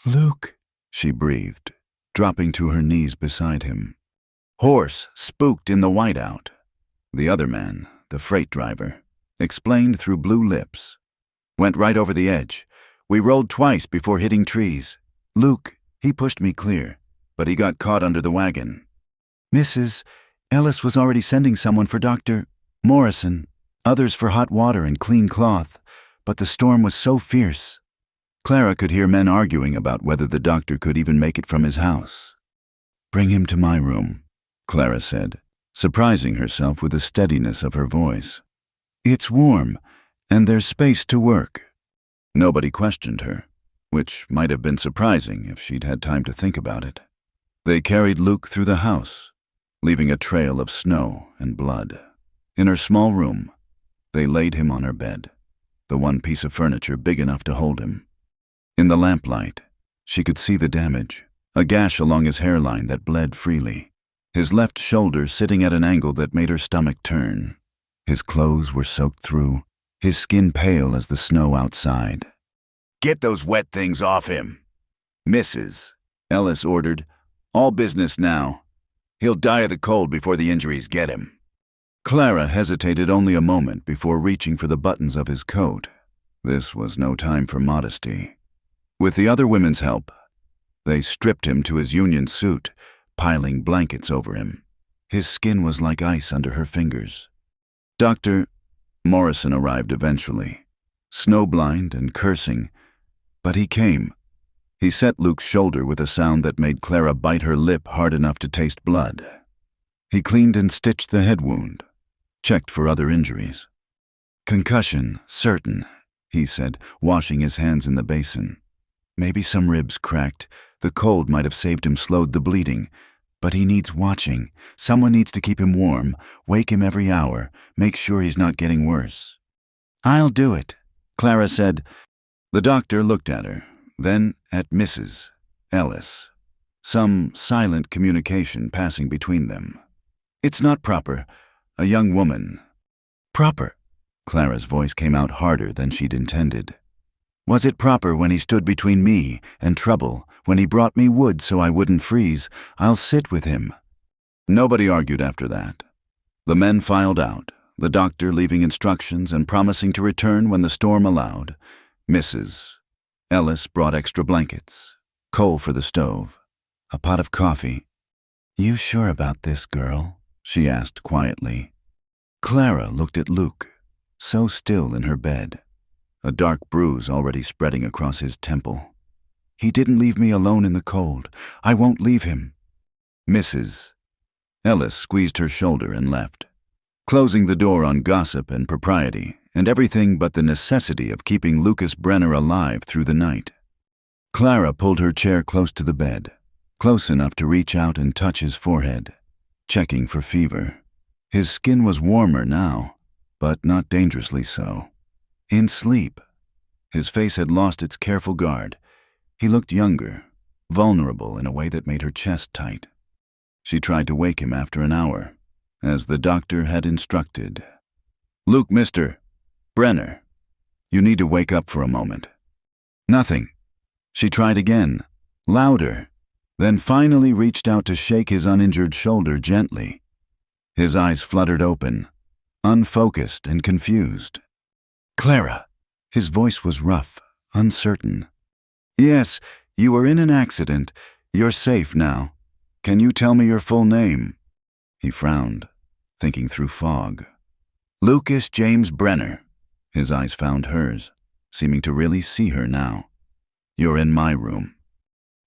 S1: "Luke," she breathed, dropping to her knees beside him. Horse spooked in the whiteout. The other man, the freight driver, explained through blue lips. "Went right over the edge. We rolled twice before hitting trees. Luke, he pushed me clear, but he got caught under the wagon. Mrs. Ellis was already sending someone for Dr. Morrison, others for hot water and clean cloth, but the storm was so fierce." Clara could hear men arguing about whether the doctor could even make it from his house. "Bring him to my room," Clara said, surprising herself with the steadiness of her voice. "It's warm, and there's space to work." Nobody questioned her, which might have been surprising if she'd had time to think about it. They carried Luke through the house, leaving a trail of snow and blood. In her small room, they laid him on her bed, the one piece of furniture big enough to hold him. In the lamplight, she could see the damage, a gash along his hairline that bled freely, his left shoulder sitting at an angle that made her stomach turn. His clothes were soaked through, his skin pale as the snow outside. "Get those wet things off him, Mrs. Ellis ordered. "All business now. He'll die of the cold before the injuries get him." Clara hesitated only a moment before reaching for the buttons of his coat. This was no time for modesty. With the other women's help, they stripped him to his union suit, piling blankets over him. His skin was like ice under her fingers. Dr. Morrison arrived eventually, snowblind and cursing, but he came. He set Luke's shoulder with a sound that made Clara bite her lip hard enough to taste blood. He cleaned and stitched the head wound, checked for other injuries. "Concussion, certain," he said, washing his hands in the basin. "Maybe some ribs cracked. The cold might have saved him, slowed the bleeding. But he needs watching. Someone needs to keep him warm, wake him every hour, make sure he's not getting worse." "I'll do it," Clara said. The doctor looked at her, then at Mrs. Ellis, some silent communication passing between them. "It's not proper. A young woman." "Proper?" Clara's voice came out harder than she'd intended. "Was it proper when he stood between me and trouble, when he brought me wood so I wouldn't freeze? I'll sit with him." Nobody argued after that. The men filed out, the doctor leaving instructions and promising to return when the storm allowed. Mrs. Ellis brought extra blankets, coal for the stove, a pot of coffee. "You sure about this, girl?" she asked quietly. Clara looked at Luke, so still in her bed, a dark bruise already spreading across his temple. He didn't leave me alone in the cold. I won't leave him. Mrs. Ellis squeezed her shoulder and left, closing the door on gossip and propriety and everything but the necessity of keeping Lucas Brenner alive through the night. Clara pulled her chair close to the bed, close enough to reach out and touch his forehead, checking for fever. His skin was warmer now, but not dangerously so. In sleep. His face had lost its careful guard. He looked younger, vulnerable in a way that made her chest tight. She tried to wake him after an hour, as the doctor had instructed. "Luke, Mr. Brenner, you need to wake up for a moment." Nothing. She tried again, louder, then finally reached out to shake his uninjured shoulder gently. His eyes fluttered open, unfocused and confused. "Clara." His voice was rough, uncertain. "Yes, you were in an accident. You're safe now. Can you tell me your full name?" He frowned, thinking through fog. "Lucas James Brenner." His eyes found hers, seeming to really see her now. "You're in my room."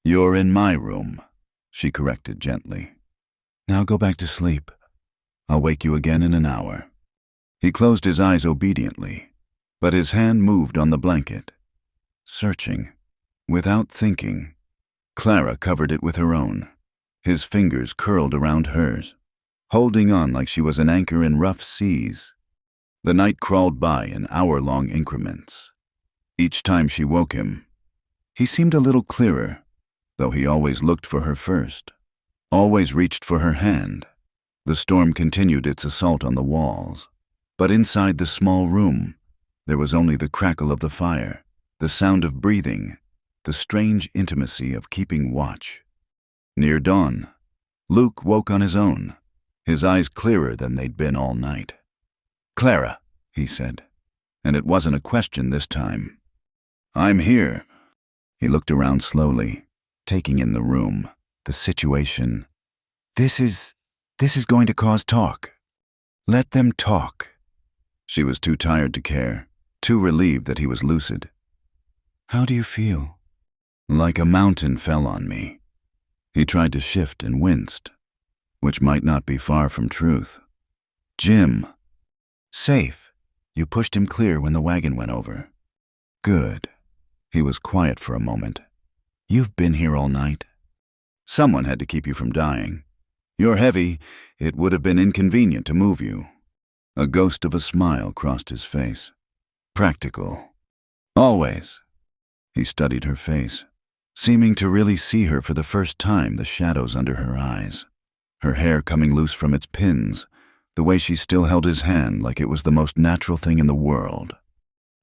S1: "You're in my room," she corrected gently. "Now go back to sleep. I'll wake you again in an hour." He closed his eyes obediently, but his hand moved on the blanket, searching, without thinking. Clara covered it with her own, his fingers curled around hers, holding on like she was an anchor in rough seas. The night crawled by in hour-long increments. Each time she woke him, he seemed a little clearer, though he always looked for her first, always reached for her hand. The storm continued its assault on the walls, but inside the small room, there was only the crackle of the fire, the sound of breathing, the strange intimacy of keeping watch. Near dawn, Luke woke on his own, his eyes clearer than they'd been all night. "Clara," he said, and it wasn't a question this time. "I'm here." He looked around slowly, taking in the room, the situation. This is going to cause talk. Let them talk." She was too tired to care, too relieved that he was lucid. "How do you feel?" "Like a mountain fell on me." He tried to shift and winced, which might not be far from truth. "Jim." "Safe. You pushed him clear when the wagon went over." "Good." He was quiet for a moment. "You've been here all night." "Someone had to keep you from dying. You're heavy. It would have been inconvenient to move you." A ghost of a smile crossed his face. "Practical. Always." He studied her face, seeming to really see her for the first time, the shadows under her eyes, her hair coming loose from its pins, the way she still held his hand like it was the most natural thing in the world.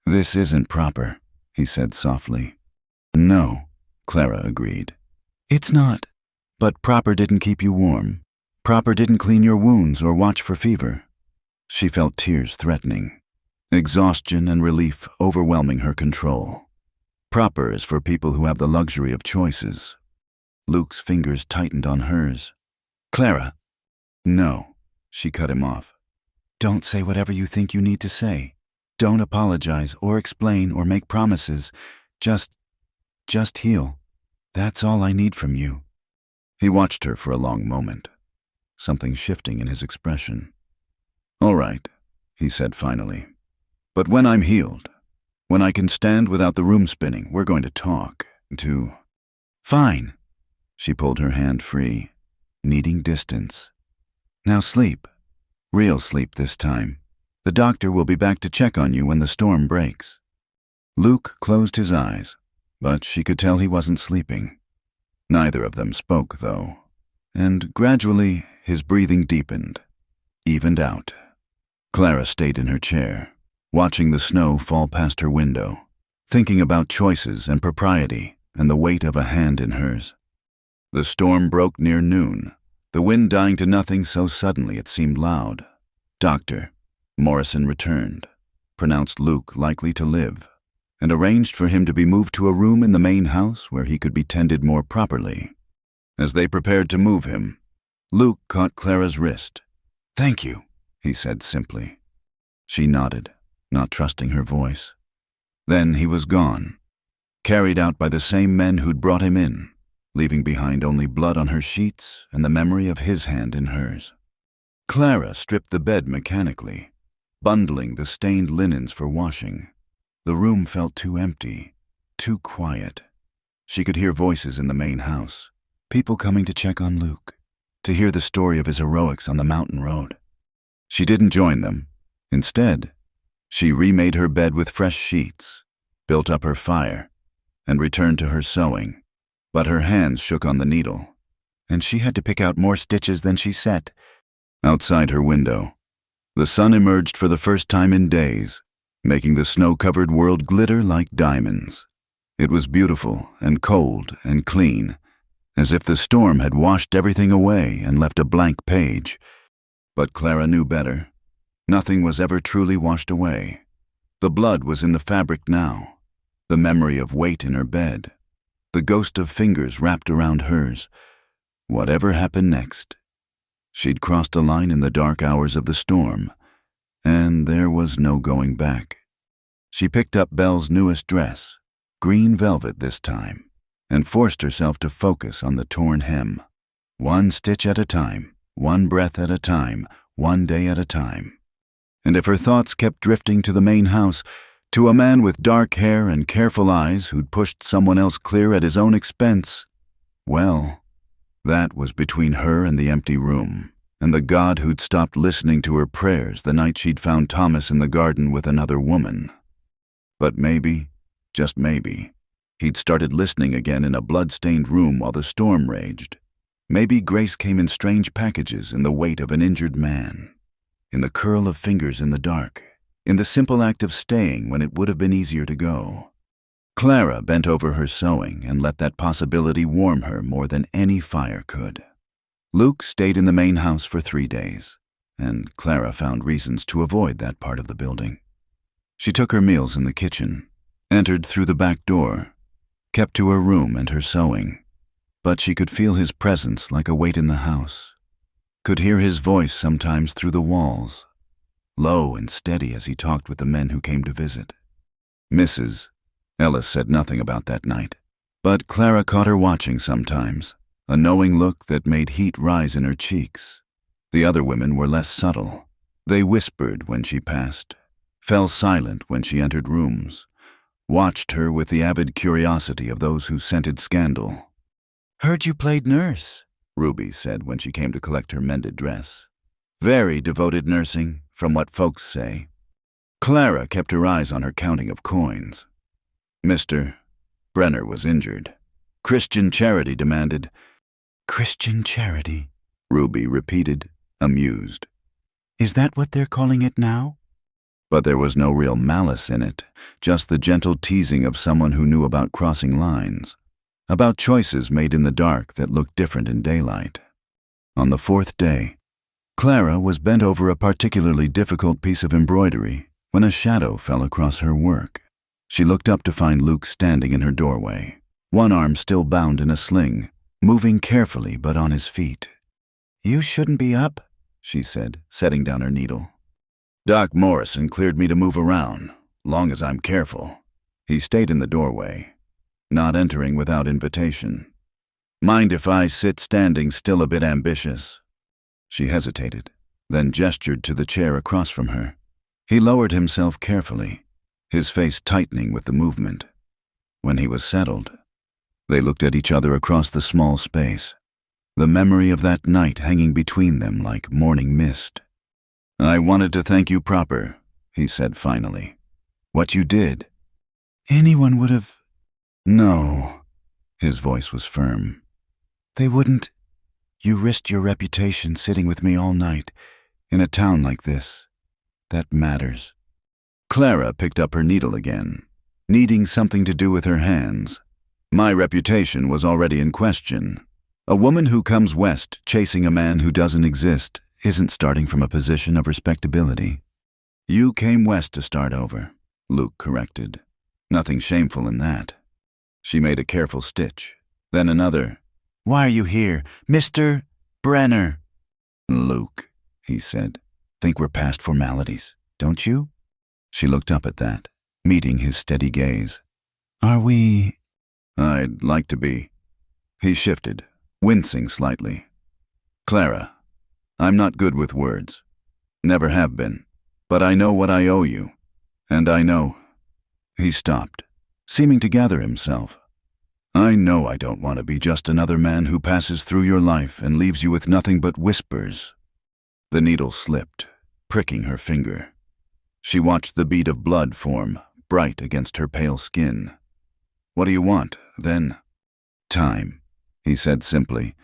S1: "This isn't proper," he said softly. "No," Clara agreed. "It's not. But proper didn't keep you warm. Proper didn't clean your wounds or watch for fever." She felt tears threatening, exhaustion and relief overwhelming her control. Proper is for people who have the luxury of choices. Luke's fingers tightened on hers. "Clara." "No," she cut him off. "Don't say whatever you think you need to say. Don't apologize or explain or make promises. Just heal. That's all I need from you." He watched her for a long moment, something shifting in his expression. "All right," he said finally. "But when I'm healed, when I can stand without the room spinning, we're going to talk. Fine." She pulled her hand free, needing distance. "Now sleep. Real sleep this time. The doctor will be back to check on you when the storm breaks." Luke closed his eyes, but she could tell he wasn't sleeping. Neither of them spoke, though, and gradually his breathing deepened, evened out. Clara stayed in her chair, watching the snow fall past her window, thinking about choices and propriety and the weight of a hand in hers. The storm broke near noon, the wind dying to nothing so suddenly it seemed loud. Dr. Morrison returned, pronounced Luke likely to live, and arranged for him to be moved to a room in the main house where he could be tended more properly. As they prepared to move him, Luke caught Clara's wrist. "Thank you," he said simply. She nodded, not trusting her voice. Then he was gone, carried out by the same men who'd brought him in, leaving behind only blood on her sheets and the memory of his hand in hers. Clara stripped the bed mechanically, bundling the stained linens for washing. The room felt too empty, too quiet. She could hear voices in the main house, people coming to check on Luke, to hear the story of his heroics on the mountain road. She didn't join them. Instead, she remade her bed with fresh sheets, built up her fire, and returned to her sewing. But her hands shook on the needle, and she had to pick out more stitches than she set. Outside her window, the sun emerged for the first time in days, making the snow-covered world glitter like diamonds. It was beautiful and cold and clean, as if the storm had washed everything away and left a blank page. But Clara knew better. Nothing was ever truly washed away. The blood was in the fabric now, the memory of weight in her bed, the ghost of fingers wrapped around hers. Whatever happened next, she'd crossed a line in the dark hours of the storm, and there was no going back. She picked up Belle's newest dress, green velvet this time, and forced herself to focus on the torn hem. One stitch at a time, one breath at a time, one day at a time. And if her thoughts kept drifting to the main house, to a man with dark hair and careful eyes who'd pushed someone else clear at his own expense, well, that was between her and the empty room, and the God who'd stopped listening to her prayers the night she'd found Thomas in the garden with another woman. But maybe, just maybe, he'd started listening again in a blood-stained room while the storm raged. Maybe grace came in strange packages in the weight of an injured man, in the curl of fingers in the dark, in the simple act of staying when it would have been easier to go. Clara bent over her sewing and let that possibility warm her more than any fire could. Luke stayed in the main house for 3 days, and Clara found reasons to avoid that part of the building. She took her meals in the kitchen, entered through the back door, kept to her room and her sewing, but she could feel his presence like a weight in the house, could hear his voice sometimes through the walls, low and steady as he talked with the men who came to visit. Mrs. Ellis said nothing about that night, but Clara caught her watching sometimes, a knowing look that made heat rise in her cheeks. The other women were less subtle. They whispered when she passed, fell silent when she entered rooms, watched her with the avid curiosity of those who scented scandal. "Heard you played nurse," Ruby said when she came to collect her mended dress. "Very devoted nursing, from what folks say." Clara kept her eyes on her counting of coins. Mr. Brenner was injured. Christian Charity demanded. "Christian Charity," Ruby repeated, amused. "Is that what they're calling it now?" But there was no real malice in it, just the gentle teasing of someone who knew about crossing lines, about choices made in the dark that looked different in daylight. On the 4th day, Clara was bent over a particularly difficult piece of embroidery when a shadow fell across her work. She looked up to find Luke standing in her doorway, one arm still bound in a sling, moving carefully but on his feet. "You shouldn't be up," she said, setting down her needle. "Doc Morrison cleared me to move around, long as I'm careful." He stayed in the doorway, not entering without invitation. "Mind if I sit standing still a bit ambitious?" She hesitated, then gestured to the chair across from her. He lowered himself carefully, his face tightening with the movement. When he was settled, they looked at each other across the small space, the memory of that night hanging between them like morning mist. "I wanted to thank you proper," he said finally. "What you did." "Anyone would have—" "No." His voice was firm. "They wouldn't. You risked your reputation sitting with me all night, in a town like this. That matters." Clara picked up her needle again, needing something to do with her hands. "My reputation was already in question. A woman who comes west chasing a man who doesn't exist isn't starting from a position of respectability." "You came west to start over," Luke corrected. "Nothing shameful in that." She made a careful stitch, then another. "Why are you here, Mr. Brenner?" "Luke," he said. "Think we're past formalities, don't you?" She looked up at that, meeting his steady gaze. Are we? I'd like to be. He shifted, wincing slightly. Clara, I'm not good with words. Never have been. But I know what I owe you. And I know. He stopped, seeming to gather himself. I know I don't want to be just another man who passes through your life and leaves you with nothing but whispers. The needle slipped, pricking her finger. She watched the bead of blood form, bright against her pale skin. What do you want, then? Time, he said simply.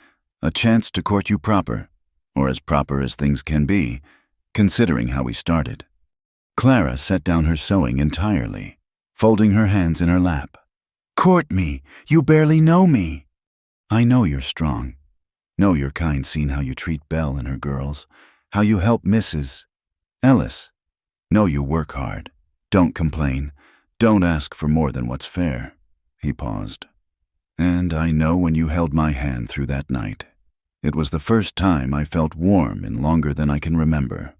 S1: A chance to court you proper, or as proper as things can be, considering how we started. Clara set down her sewing entirely, folding her hands in her lap. Court me! You barely know me! I know you're strong. Know you're kind, seen how you treat Belle and her girls, how you help Mrs. Ellis. Know you work hard. Don't complain. Don't ask for more than what's fair. He paused. And I know when you held my hand through that night. It was the first time I felt warm in longer than I can remember.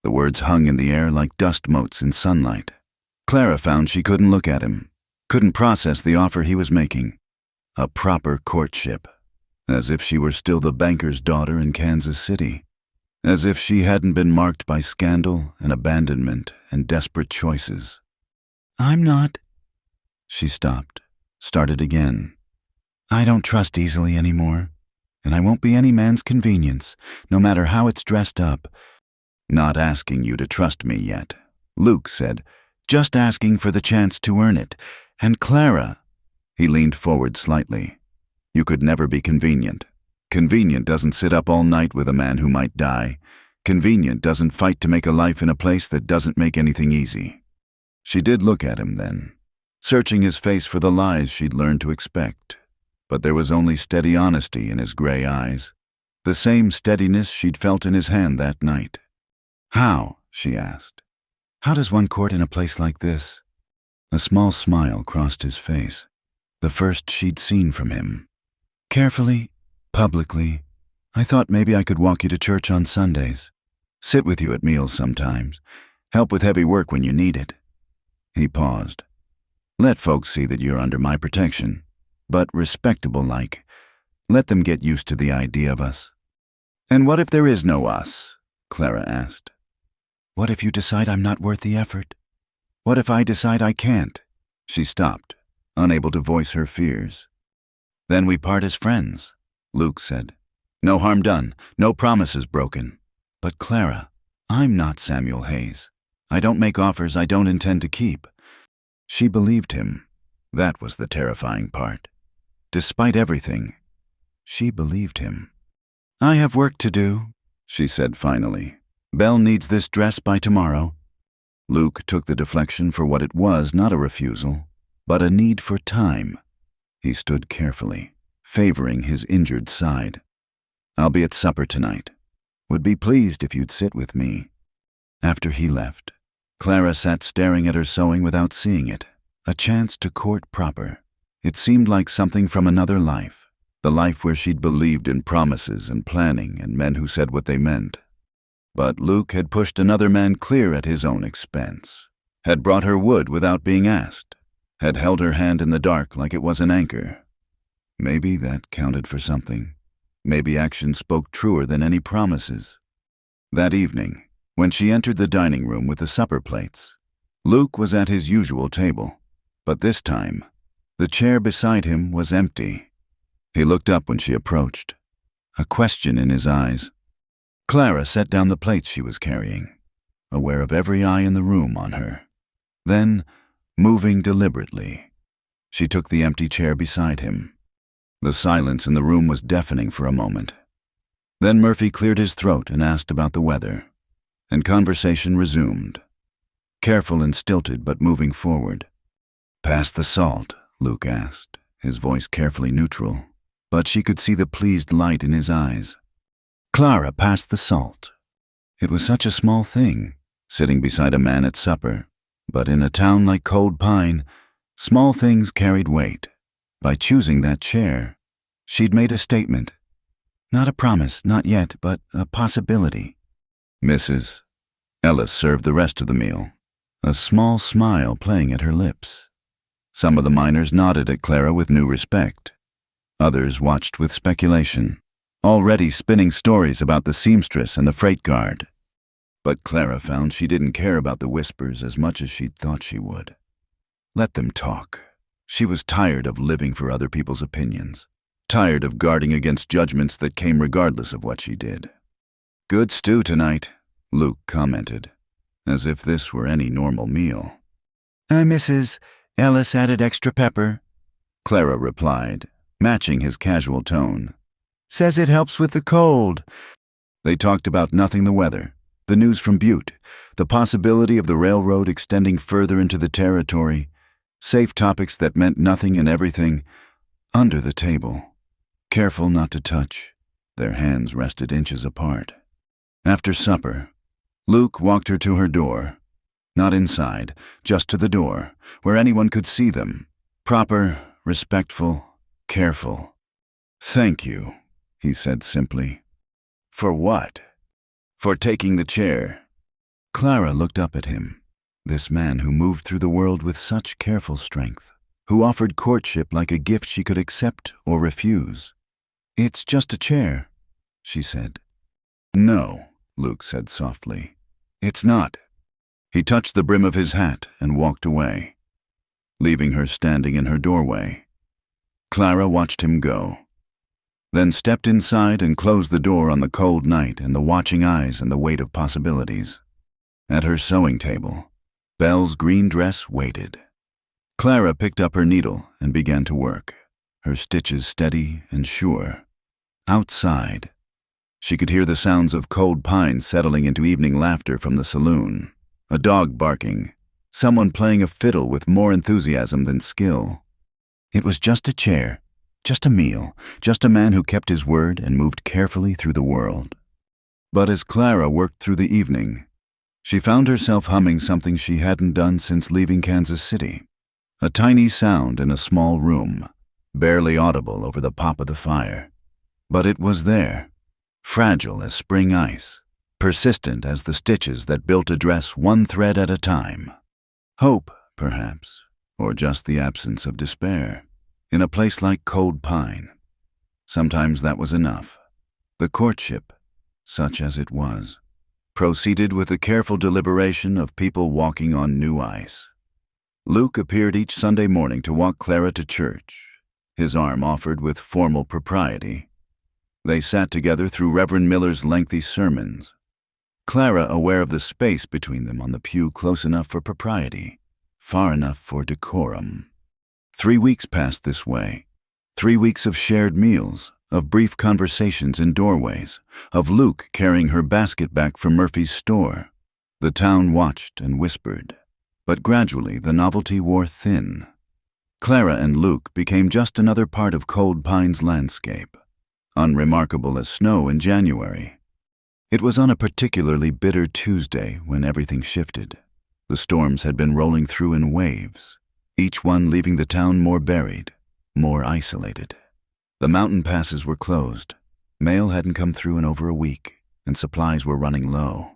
S1: The words hung in the air like dust motes in sunlight. Clara found she couldn't look at him, couldn't process the offer he was making. A proper courtship. As if she were still the banker's daughter in Kansas City. As if she hadn't been marked by scandal and abandonment and desperate choices. I'm not. She stopped, started again. I don't trust easily anymore, and I won't be any man's convenience, no matter how it's dressed up. Not asking you to trust me yet, Luke said, just asking for the chance to earn it. And Clara, he leaned forward slightly. You could never be convenient. Convenient doesn't sit up all night with a man who might die. Convenient doesn't fight to make a life in a place that doesn't make anything easy. She did look at him then, searching his face for the lies she'd learned to expect. But there was only steady honesty in his gray eyes, the same steadiness she'd felt in his hand that night. How? She asked. How does one court in a place like this? A small smile crossed his face, the first she'd seen from him. Carefully, publicly, I thought maybe I could walk you to church on Sundays, sit with you at meals sometimes, help with heavy work when you need it. He paused. Let folks see that you're under my protection, but respectable like. Let them get used to the idea of us. And what if there is no us? Clara asked. What if you decide I'm not worth the effort? What if I decide I can't? She stopped, unable to voice her fears. Then we part as friends, Luke said. No harm done, no promises broken. But Clara, I'm not Samuel Hayes. I don't make offers I don't intend to keep. She believed him. That was the terrifying part. Despite everything, she believed him. I have work to do, she said finally. Belle needs this dress by tomorrow. Luke took the deflection for what it was, not a refusal, but a need for time. He stood carefully, favoring his injured side. I'll be at supper tonight. Would be pleased if you'd sit with me. After he left, Clara sat staring at her sewing without seeing it. A chance to court proper. It seemed like something from another life. The life where she'd believed in promises and planning and men who said what they meant. But Luke had pushed another man clear at his own expense. Had brought her wood without being asked. Had held her hand in the dark like it was an anchor. Maybe that counted for something. Maybe action spoke truer than any promises. That evening, when she entered the dining room with the supper plates, Luke was at his usual table. But this time, the chair beside him was empty. He looked up when she approached, a question in his eyes. Clara set down the plates she was carrying, aware of every eye in the room on her. Then, moving deliberately, she took the empty chair beside him. The silence in the room was deafening for a moment. Then Murphy cleared his throat and asked about the weather, and conversation resumed, careful and stilted but moving forward. Pass the salt, Luke asked, his voice carefully neutral, but she could see the pleased light in his eyes. Clara passed the salt. It was such a small thing, sitting beside a man at supper, but in a town like Cold Pine, small things carried weight. By choosing that chair, she'd made a statement. Not a promise, not yet, but a possibility. Mrs. Ellis served the rest of the meal, a small smile playing at her lips. Some of the miners nodded at Clara with new respect. Others watched with speculation, already spinning stories about the seamstress and the freight guard. But Clara found she didn't care about the whispers as much as she'd thought she would. Let them talk. She was tired of living for other people's opinions, tired of guarding against judgments that came regardless of what she did. "Good stew tonight," Luke commented, as if this were any normal meal.
S2: Mrs. Ellis added extra pepper,"
S1: Clara replied, matching his casual tone.
S2: "Says it helps with the cold."
S1: They talked about nothing: the weather, the news from Butte, the possibility of the railroad extending further into the territory, safe topics that meant nothing and everything under the table. Careful not to touch, their hands rested inches apart. After supper, Luke walked her to her door. Not inside, just to the door, where anyone could see them. Proper, respectful, careful. "Thank you," he said simply. "For what?" "For taking the chair." Clara looked up at him, this man who moved through the world with such careful strength, who offered courtship like a gift she could accept or refuse. "It's just a chair," she said. "No," Luke said softly. "It's not." He touched the brim of his hat and walked away, leaving her standing in her doorway. Clara watched him go, then stepped inside and closed the door on the cold night and the watching eyes and the weight of possibilities. At her sewing table, Belle's green dress waited. Clara picked up her needle and began to work, her stitches steady and sure. Outside, she could hear the sounds of Cold Pine settling into evening laughter from the saloon. A dog barking, someone playing a fiddle with more enthusiasm than skill. It was just a chair, just a meal, just a man who kept his word and moved carefully through the world. But as Clara worked through the evening, she found herself humming something she hadn't done since leaving Kansas City. A tiny sound in a small room, barely audible over the pop of the fire. But it was there, fragile as spring ice, persistent as the stitches that built a dress one thread at a time. Hope, perhaps, or just the absence of despair, in a place like Cold Pine. Sometimes that was enough. The courtship, such as it was, proceeded with the careful deliberation of people walking on new ice. Luke appeared each Sunday morning to walk Clara to church, his arm offered with formal propriety. They sat together through Reverend Miller's lengthy sermons, Clara aware of the space between them on the pew, close enough for propriety, far enough for decorum. 3 weeks passed this way. 3 weeks of shared meals, of brief conversations in doorways, of Luke carrying her basket back from Murphy's store. The town watched and whispered, but gradually the novelty wore thin. Clara and Luke became just another part of Cold Pine's landscape, unremarkable as snow in January. It was on a particularly bitter Tuesday when everything shifted. The storms had been rolling through in waves, each one leaving the town more buried, more isolated. The mountain passes were closed. Mail hadn't come through in over a week, and supplies were running low.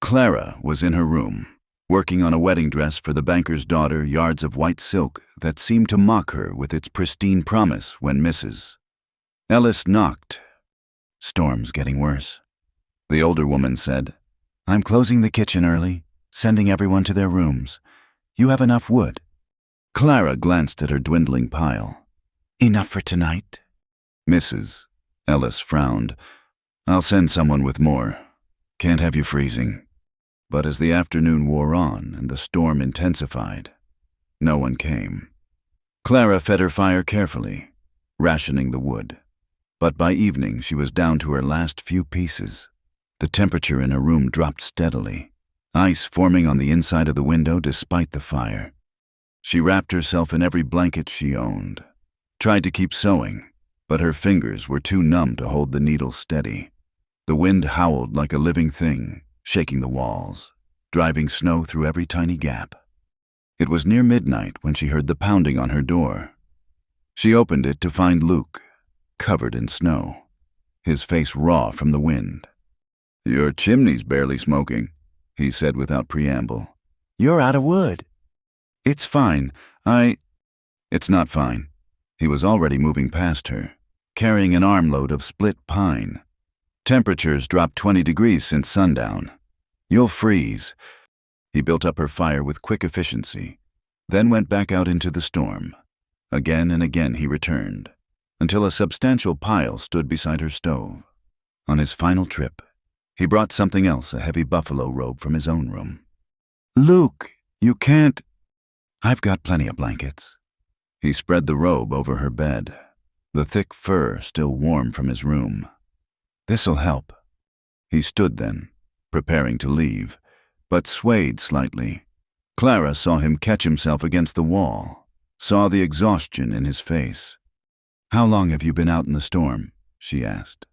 S1: Clara was in her room, working on a wedding dress for the banker's daughter, yards of white silk that seemed to mock her with its pristine promise when Mrs. Ellis knocked. "Storm's getting worse," the older woman said. "I'm closing the kitchen early, sending everyone to their rooms. You have enough wood?" Clara glanced at her dwindling pile. "Enough for tonight?" Mrs. Ellis frowned. "I'll send someone with more. Can't have you freezing." But as the afternoon wore on and the storm intensified, no one came. Clara fed her fire carefully, rationing the wood. But by evening she was down to her last few pieces. The temperature in her room dropped steadily, ice forming on the inside of the window despite the fire. She wrapped herself in every blanket she owned, tried to keep sewing, but her fingers were too numb to hold the needle steady. The wind howled like a living thing, shaking the walls, driving snow through every tiny gap. It was near midnight when she heard the pounding on her door. She opened it to find Luke, covered in snow, his face raw from the wind. "Your chimney's barely smoking," he said without preamble. "You're out of wood." "It's fine. It's not fine. He was already moving past her, carrying an armload of split pine. Temperatures dropped 20 degrees since sundown. You'll freeze. He built up her fire with quick efficiency, then went back out into the storm. Again and again he returned, until a substantial pile stood beside her stove. On his final trip, he brought something else, a heavy buffalo robe from his own room.
S2: Luke, you can't.
S1: I've got plenty of blankets. He spread the robe over her bed, the thick fur still warm from his room. This'll help. He stood then, preparing to leave, but swayed slightly. Clara saw him catch himself against the wall, saw the exhaustion in his face. How long have you been out in the storm? She asked.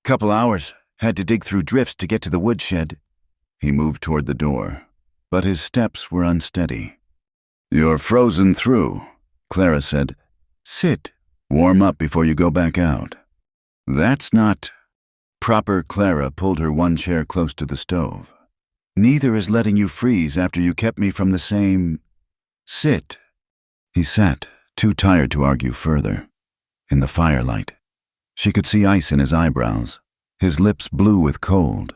S2: Couple hours. Had to dig through drifts to get to the woodshed.
S1: He moved toward the door, but his steps were unsteady. You're frozen through, Clara said.
S2: Sit.
S1: Warm up before you go back out. That's not proper. Clara pulled her one chair close to the stove.
S2: Neither is letting you freeze after you kept me from the same. Sit.
S1: He sat, too tired to argue further. In the firelight, she could see ice in his eyebrows, his lips blue with cold.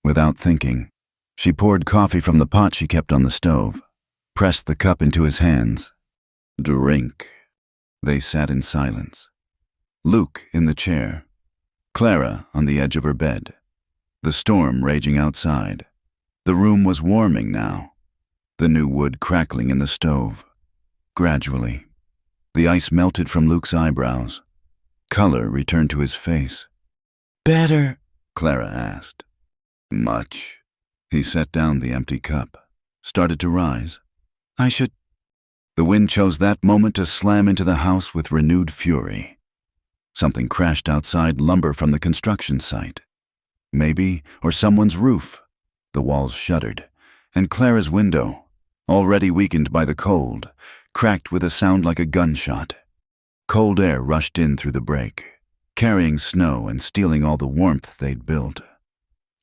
S1: Without thinking, she poured coffee from the pot she kept on the stove, pressed the cup into his hands. Drink. They sat in silence. Luke in the chair, Clara on the edge of her bed, the storm raging outside. The room was warming now, the new wood crackling in the stove. Gradually, the ice melted from Luke's eyebrows. Color returned to his face.
S2: Better?
S1: Clara asked. Much. He set down the empty cup, started to rise.
S2: I should.
S1: The wind chose that moment to slam into the house with renewed fury. Something crashed outside, lumber from the construction site. Maybe, or someone's roof. The walls shuddered, and Clara's window, already weakened by the cold, cracked with a sound like a gunshot. Cold air rushed in through the break, carrying snow and stealing all the warmth they'd built.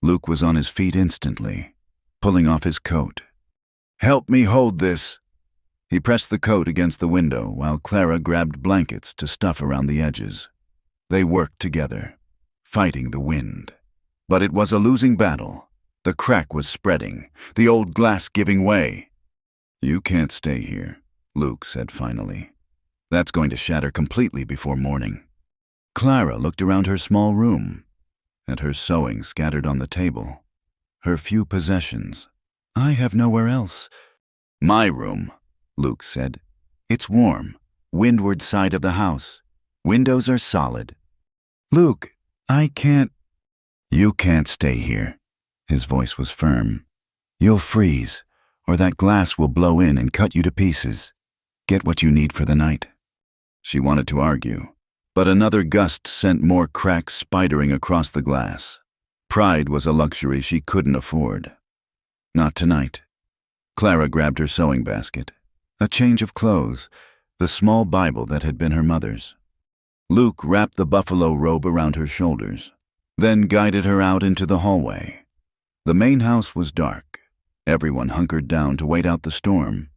S1: Luke was on his feet instantly, pulling off his coat. Help me hold this. He pressed the coat against the window while Clara grabbed blankets to stuff around the edges. They worked together, fighting the wind. But it was a losing battle. The crack was spreading, the old glass giving way. You can't stay here, Luke said finally. That's going to shatter completely before morning. Clara looked around her small room, at her sewing scattered on the table, her few possessions.
S2: I have nowhere else.
S1: My room, Luke said.
S2: It's warm, windward side of the house. Windows are solid. Luke, I can't.
S1: You can't stay here. His voice was firm.
S2: You'll freeze, or that glass will blow in and cut you to pieces.
S1: Get what you need for the night. She wanted to argue, but another gust sent more cracks spidering across the glass. Pride was a luxury she couldn't afford. Not tonight. Clara grabbed her sewing basket, a change of clothes, the small Bible that had been her mother's. Luke wrapped the buffalo robe around her shoulders, then guided her out into the hallway. The main house was dark. Everyone hunkered down to wait out the storm.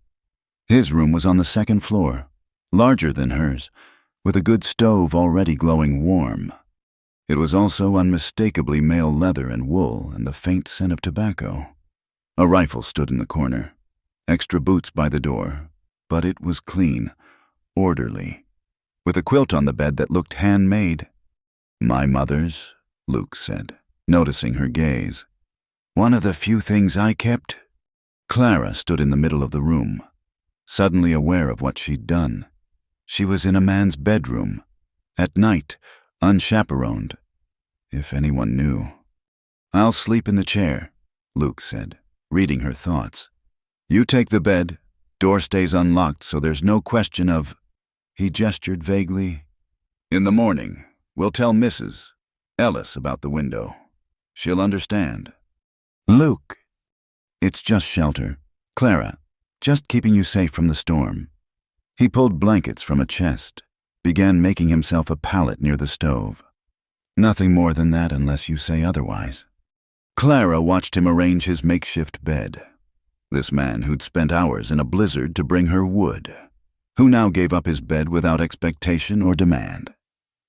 S1: His room was on the second floor, larger than hers, with a good stove already glowing warm. It was also unmistakably male leather and wool and the faint scent of tobacco. A rifle stood in the corner, extra boots by the door, but it was clean, orderly, with a quilt on the bed that looked handmade. My mother's, Luke said, noticing her gaze.
S2: One of the few things I kept.
S1: Clara stood in the middle of the room, suddenly aware of what she'd done. She was in a man's bedroom, at night, unchaperoned. If anyone knew. I'll sleep in the chair, Luke said, reading her thoughts. You take the bed, door stays unlocked so there's no question of. He gestured vaguely. In the morning, we'll tell Mrs. Ellis about the window. She'll understand.
S2: Luke.
S1: It's just shelter. Clara, just keeping you safe from the storm. He pulled blankets from a chest, began making himself a pallet near the stove. Nothing more than that unless you say otherwise. Clara watched him arrange his makeshift bed. This man who'd spent hours in a blizzard to bring her wood. who now gave up his bed without expectation or demand.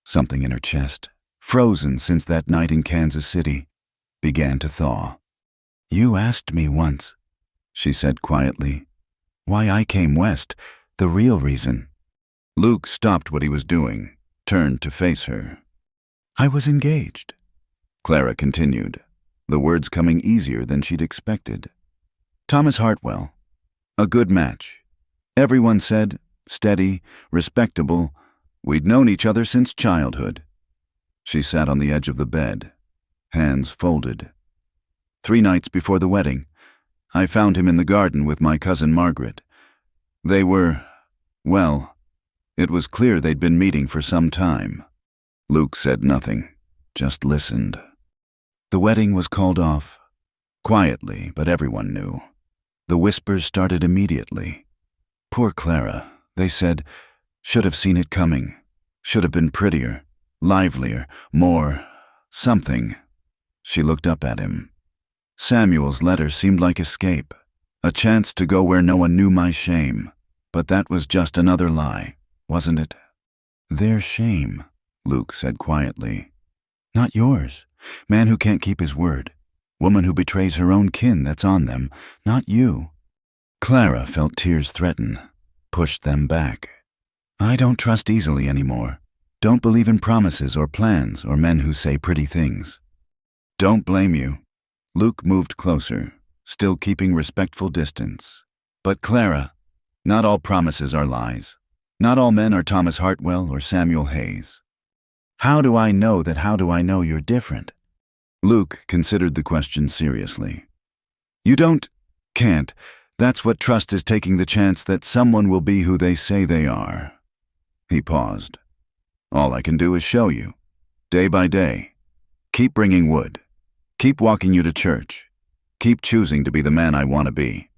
S1: Something in her chest, frozen since that night in Kansas City, began to thaw. "You asked me once," she said quietly, "why I came west, the real reason." Luke stopped what he was doing, turned to face her. "I was engaged," Clara continued, the words coming easier than she'd expected. "Thomas Hartwell. A good match. Everyone said, steady, respectable. We'd known each other since childhood." She sat on the edge of the bed, hands folded. "3 nights before the wedding, I found him in the garden with my cousin Margaret. They were, well, it was clear they'd been meeting for some time." Luke said nothing, just listened. The wedding was called off, quietly, but everyone knew. The whispers started immediately. "Poor Clara," they said, "should have seen it coming. Should have been prettier, livelier, more something." She looked up at him. "Samuel's letter seemed like escape, a chance to go where no one knew my shame. But that was just another lie, wasn't it?" "Their shame," Luke said quietly. "Not yours. Man who can't keep his word. Woman who betrays her own kin, that's on them, not you." Clara felt tears threaten, pushed them back. "I don't trust easily anymore. Don't believe in promises or plans or men who say pretty things." "Don't blame you." Luke moved closer, still keeping respectful distance. "But Clara, not all promises are lies. Not all men are Thomas Hartwell or Samuel Hayes. How do I know you're different?" Luke considered the question seriously. "You can't. That's what trust is, taking the chance that someone will be who they say they are." He paused. "All I can do is show you, day by day. Keep bringing wood. Keep walking you to church. Keep choosing to be the man I want to be.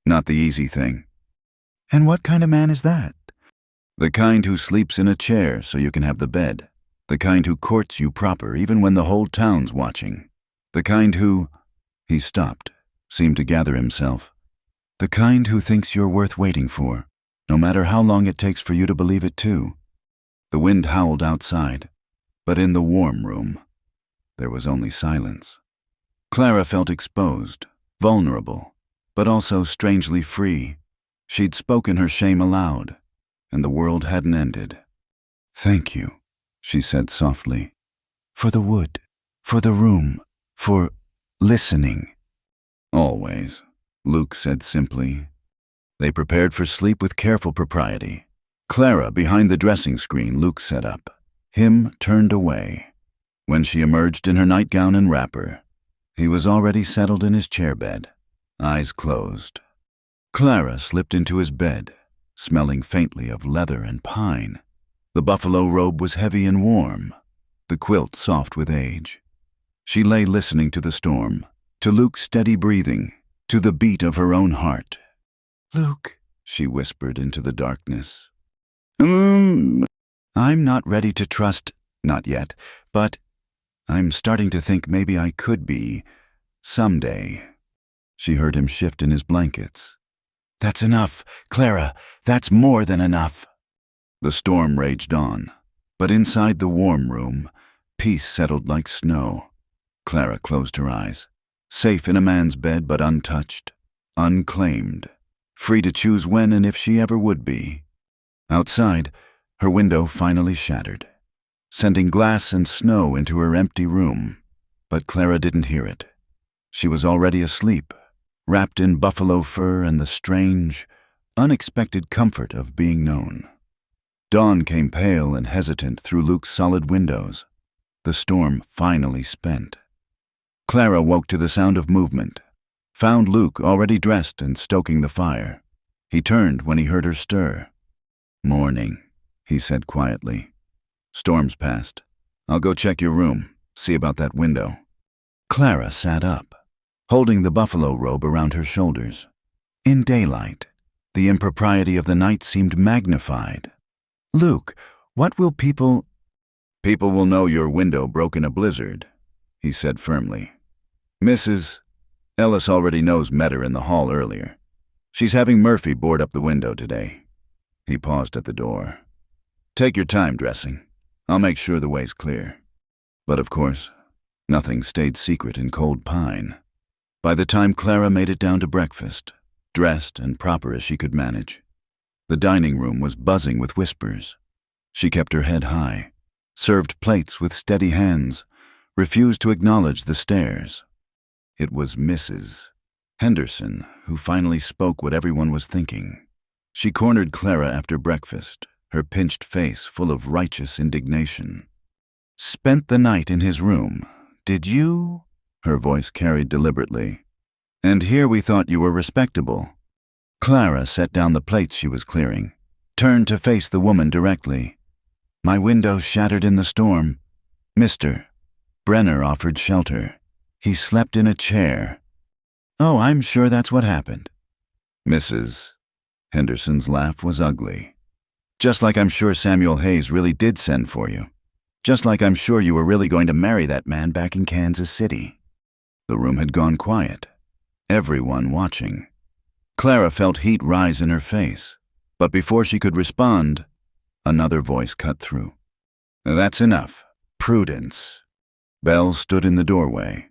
S1: Not the easy thing." "And what kind of man is that?" "The kind who sleeps in a chair so you can have the bed. The kind who courts you proper even when the whole town's watching. The kind who—" He stopped, seemed to gather himself. "The kind who thinks you're worth waiting for, no matter how long it takes for you to believe it too." The wind howled outside, but in the warm room, there was only silence. Clara felt exposed, vulnerable, but also strangely free. She'd spoken her shame aloud, and the world hadn't ended. "Thank you," she said softly. "For the wood, for the room, for listening." "Always," Luke said simply. They prepared for sleep with careful propriety. Clara behind the dressing screen Luke set up, him turned away. When she emerged in her nightgown and wrapper, he was already settled in his chairbed, eyes closed. Clara slipped into his bed, smelling faintly of leather and pine. The buffalo robe was heavy and warm, the quilt soft with age. She lay listening to the storm, to Luke's steady breathing, to the beat of her own heart. "Luke," she whispered into the darkness. I'm not ready to trust, not yet, but I'm starting to think maybe I could be, someday." She heard him shift in his blankets. "That's enough, Clara, that's more than enough." The storm raged on, but inside the warm room, peace settled like snow. Clara closed her eyes, safe in a man's bed but untouched, unclaimed, free to choose when and if she ever would be. Outside, her window finally shattered, sending glass and snow into her empty room, but Clara didn't hear it. She was already asleep, wrapped in buffalo fur and the strange, unexpected comfort of being known. Dawn came pale and hesitant through Luke's solid windows, the storm finally spent. Clara woke to the sound of movement, found Luke already dressed and stoking the fire. He turned when he heard her stir. "Morning," he said quietly. "Storm's past. I'll go check your room, see about that window." Clara sat up, holding the buffalo robe around her shoulders. In daylight, the impropriety of the night seemed magnified. "Luke, what will people—" "People will know your window broke in a blizzard," he said firmly. "Mrs. Ellis already knows met her in the hall earlier. She's having Murphy board up the window today." He paused at the door. "Take your time dressing. I'll make sure the way's clear." But of course, nothing stayed secret in Cold Pine. By the time Clara made it down to breakfast, dressed and proper as she could manage, the dining room was buzzing with whispers. She kept her head high, served plates with steady hands, refused to acknowledge the stares. It was Mrs. Henderson who finally spoke what everyone was thinking. She cornered Clara after breakfast, her pinched face full of righteous indignation. "Spent the night in his room, did you?" Her voice carried deliberately. "And here we thought you were respectable." Clara set down the plates she was clearing, turned to face the woman directly. "My windows shattered in the storm. Mr. Brenner offered shelter. He slept in a chair." "Oh, I'm sure that's what happened." Mrs. Henderson's laugh was ugly. "Just like I'm sure Samuel Hayes really did send for you. Just like I'm sure you were really going to marry that man back in Kansas City." The room had gone quiet, everyone watching. Clara felt heat rise in her face, but before she could respond, another voice cut through. "That's enough. Prudence." Belle stood in the doorway,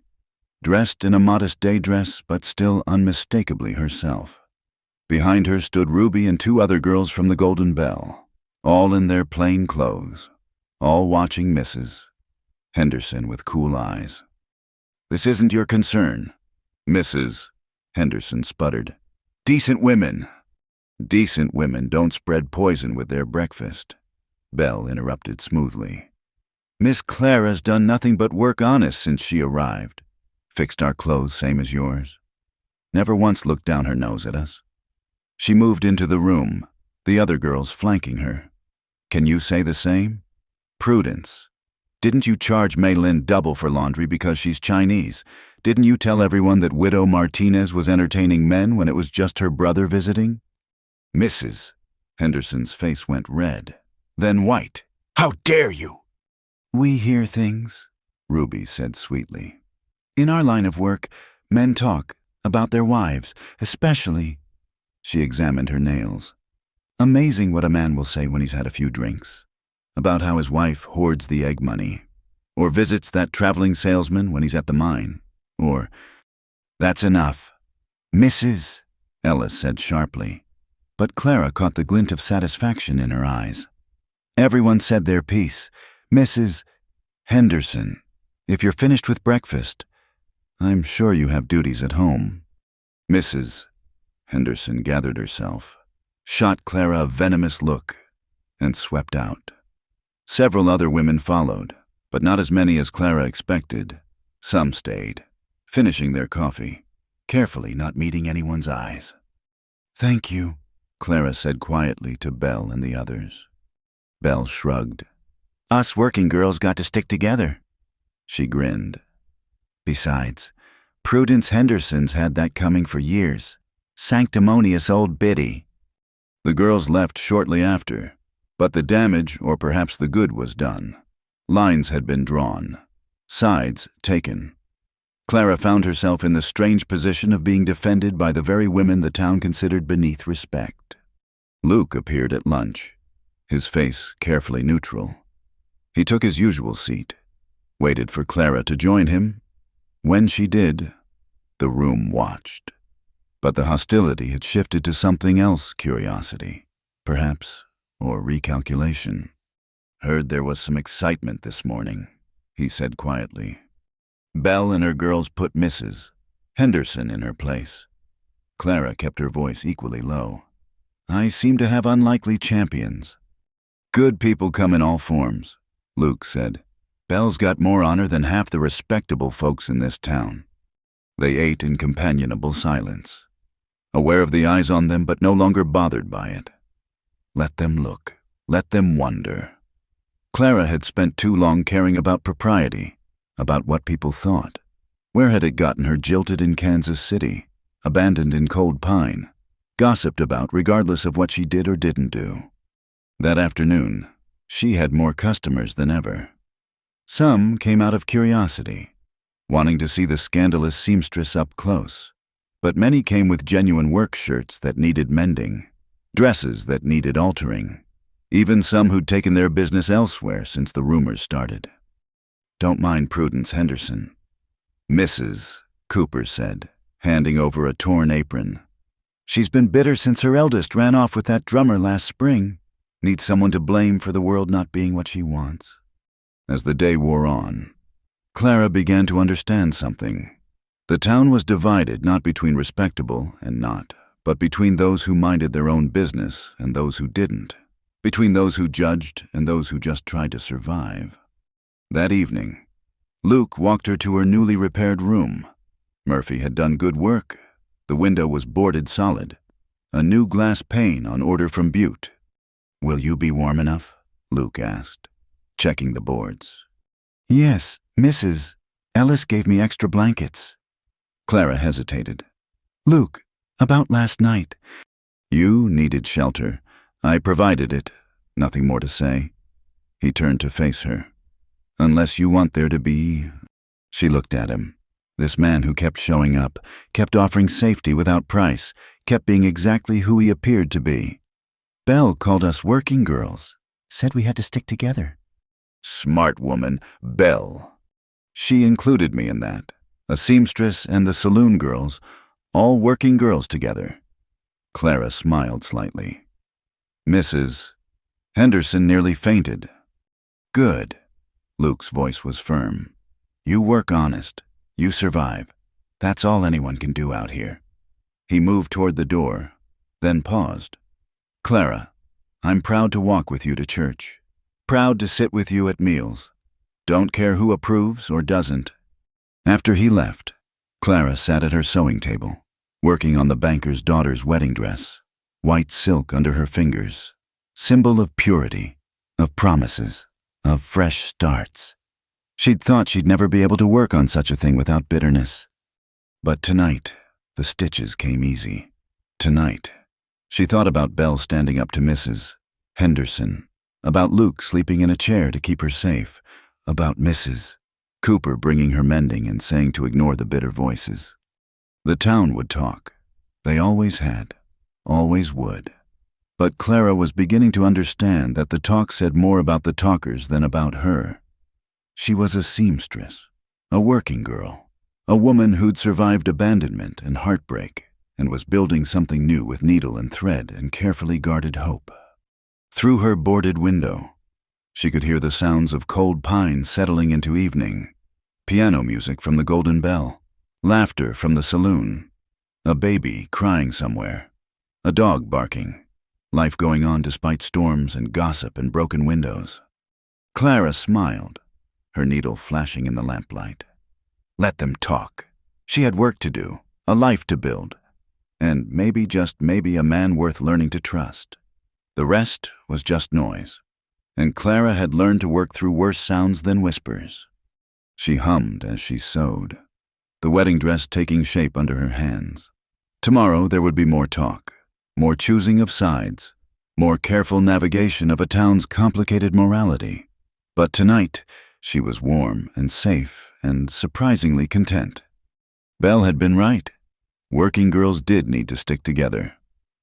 S1: dressed in a modest day dress but still unmistakably herself. Behind her stood Ruby and 2 other girls from the Golden Bell, all in their plain clothes, all watching Mrs. Henderson with cool eyes. "This isn't your concern," Mrs. Henderson sputtered. "Decent women." "Decent women don't spread poison with their breakfast," Belle interrupted smoothly. "Miss Clara's done nothing but work honest since she arrived. Fixed our clothes same as yours. Never once looked down her nose at us." She moved into the room, the other girls flanking her. "Can you say the same? Prudence. Didn't you charge Mei Lin double for laundry because she's Chinese? Didn't you tell everyone that Widow Martinez was entertaining men when it was just her brother visiting?" Mrs. Henderson's face went red, then white. "How dare you!" "We hear things," Ruby said sweetly. "In our line of work, men talk about their wives, especially—" She examined her nails. "Amazing what a man will say when he's had a few drinks. About how his wife hoards the egg money, or visits that traveling salesman when he's at the mine, or—" "That's enough." "Mrs." Ellis said sharply, but Clara caught the glint of satisfaction in her eyes. "Everyone said their piece. Mrs. Henderson, if you're finished with breakfast, I'm sure you have duties at home." Mrs. Henderson gathered herself, shot Clara a venomous look, and swept out. Several other women followed, but not as many as Clara expected. Some stayed, finishing their coffee, carefully not meeting anyone's eyes. "Thank you," Clara said quietly to Belle and the others. Belle shrugged. "Us working girls got to stick together." She grinned. "Besides, Prudence Henderson's had that coming for years. Sanctimonious old biddy." The girls left shortly after, but the damage, or perhaps the good, was done. Lines had been drawn, sides taken. Clara found herself in the strange position of being defended by the very women the town considered beneath respect. Luke appeared at lunch, his face carefully neutral. He took his usual seat, waited for Clara to join him. When she did, the room watched. But the hostility had shifted to something else, curiosity, perhaps, or recalculation. "Heard there was some excitement this morning," he said quietly. Belle and her girls put Mrs. Henderson in her place. Clara kept her voice equally low. "I seem to have unlikely champions." "Good people come in all forms," Luke said. "Belle's got more honor than half the respectable folks in this town." They ate in companionable silence, aware of the eyes on them but no longer bothered by it. Let them look. Let them wonder. Clara had spent too long caring about propriety, about what people thought. Where had it gotten her jilted in Kansas City, abandoned in Cold Pine, gossiped about regardless of what she did or didn't do? That afternoon, she had more customers than ever. Some came out of curiosity, wanting to see the scandalous seamstress up close, but many came with genuine work shirts that needed mending, Dresses that needed altering. Even some who'd taken their business elsewhere since the rumors started. "Don't mind Prudence Henderson." "Mrs." Cooper said, handing over a torn apron. "She's been bitter since her eldest ran off with that drummer last spring. Needs someone to blame for the world not being what she wants." As the day wore on, Clara began to understand something. The town was divided not between respectable and not, but between those who minded their own business and those who didn't, between those who judged and those who just tried to survive. That evening, Luke walked her to her newly repaired room. Murphy had done good work. The window was boarded solid. A new glass pane on order from Butte. "Will you be warm enough?" Luke asked, checking the boards. "Yes, Mrs. Ellis gave me extra blankets." Clara hesitated. "Luke, about last night." "You needed shelter. I provided it. Nothing more to say." He turned to face her. "Unless you want there to be—" She looked at him. This man who kept showing up, kept offering safety without price, kept being exactly who he appeared to be. "Belle called us working girls. Said we had to stick together." "Smart woman, Belle." "She included me in that. A seamstress and the saloon girls, all working girls together." Clara smiled slightly. "Mrs. Henderson nearly fainted." "Good." Luke's voice was firm. "You work honest. You survive. That's all anyone can do out here." He moved toward the door, then paused. "Clara, I'm proud to walk with you to church. Proud to sit with you at meals. Don't care who approves or doesn't." After he left, Clara sat at her sewing table, working on the banker's daughter's wedding dress, white silk under her fingers, symbol of purity, of promises, of fresh starts. She'd thought she'd never be able to work on such a thing without bitterness. But tonight, the stitches came easy. Tonight, she thought about Belle standing up to Mrs. Henderson, about Luke sleeping in a chair to keep her safe, about Mrs. Cooper bringing her mending and saying to ignore the bitter voices. The town would talk. They always had, always would. But Clara was beginning to understand that the talk said more about the talkers than about her. She was a seamstress, a working girl, a woman who'd survived abandonment and heartbreak and was building something new with needle and thread and carefully guarded hope. Through her boarded window, she could hear the sounds of cold pine settling into evening, piano music from the Golden Bell, laughter from the saloon, a baby crying somewhere, a dog barking, life going on despite storms and gossip and broken windows. Clara smiled, her needle flashing in the lamplight. Let them talk. She had work to do, a life to build, and maybe, just maybe, a man worth learning to trust. The rest was just noise, and Clara had learned to work through worse sounds than whispers. She hummed as she sewed, the wedding dress taking shape under her hands. Tomorrow there would be more talk, more choosing of sides, more careful navigation of a town's complicated morality. But tonight, she was warm and safe and surprisingly content. Belle had been right. Working girls did need to stick together.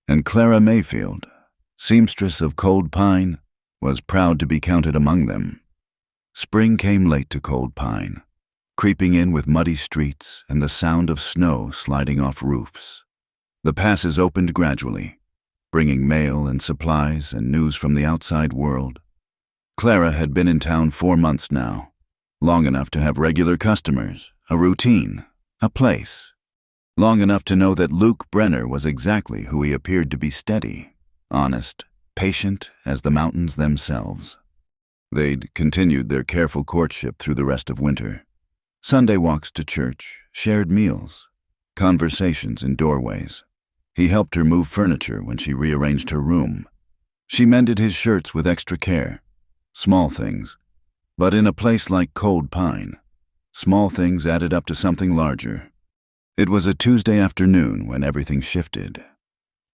S1: And Clara Mayfield, seamstress of Cold Pine, was proud to be counted among them. Spring came late to Cold Pine, creeping in with muddy streets and the sound of snow sliding off roofs. The passes opened gradually, bringing mail and supplies and news from the outside world. Clara had been in town 4 months now, long enough to have regular customers, a routine, a place. Long enough to know that Luke Brenner was exactly who he appeared to be: steady, honest, patient as the mountains themselves. They'd continued their careful courtship through the rest of winter. Sunday walks to church, shared meals, conversations in doorways. He helped her move furniture when she rearranged her room. She mended his shirts with extra care. Small things. But in a place like Cold Pine, small things added up to something larger. It was a Tuesday afternoon when everything shifted.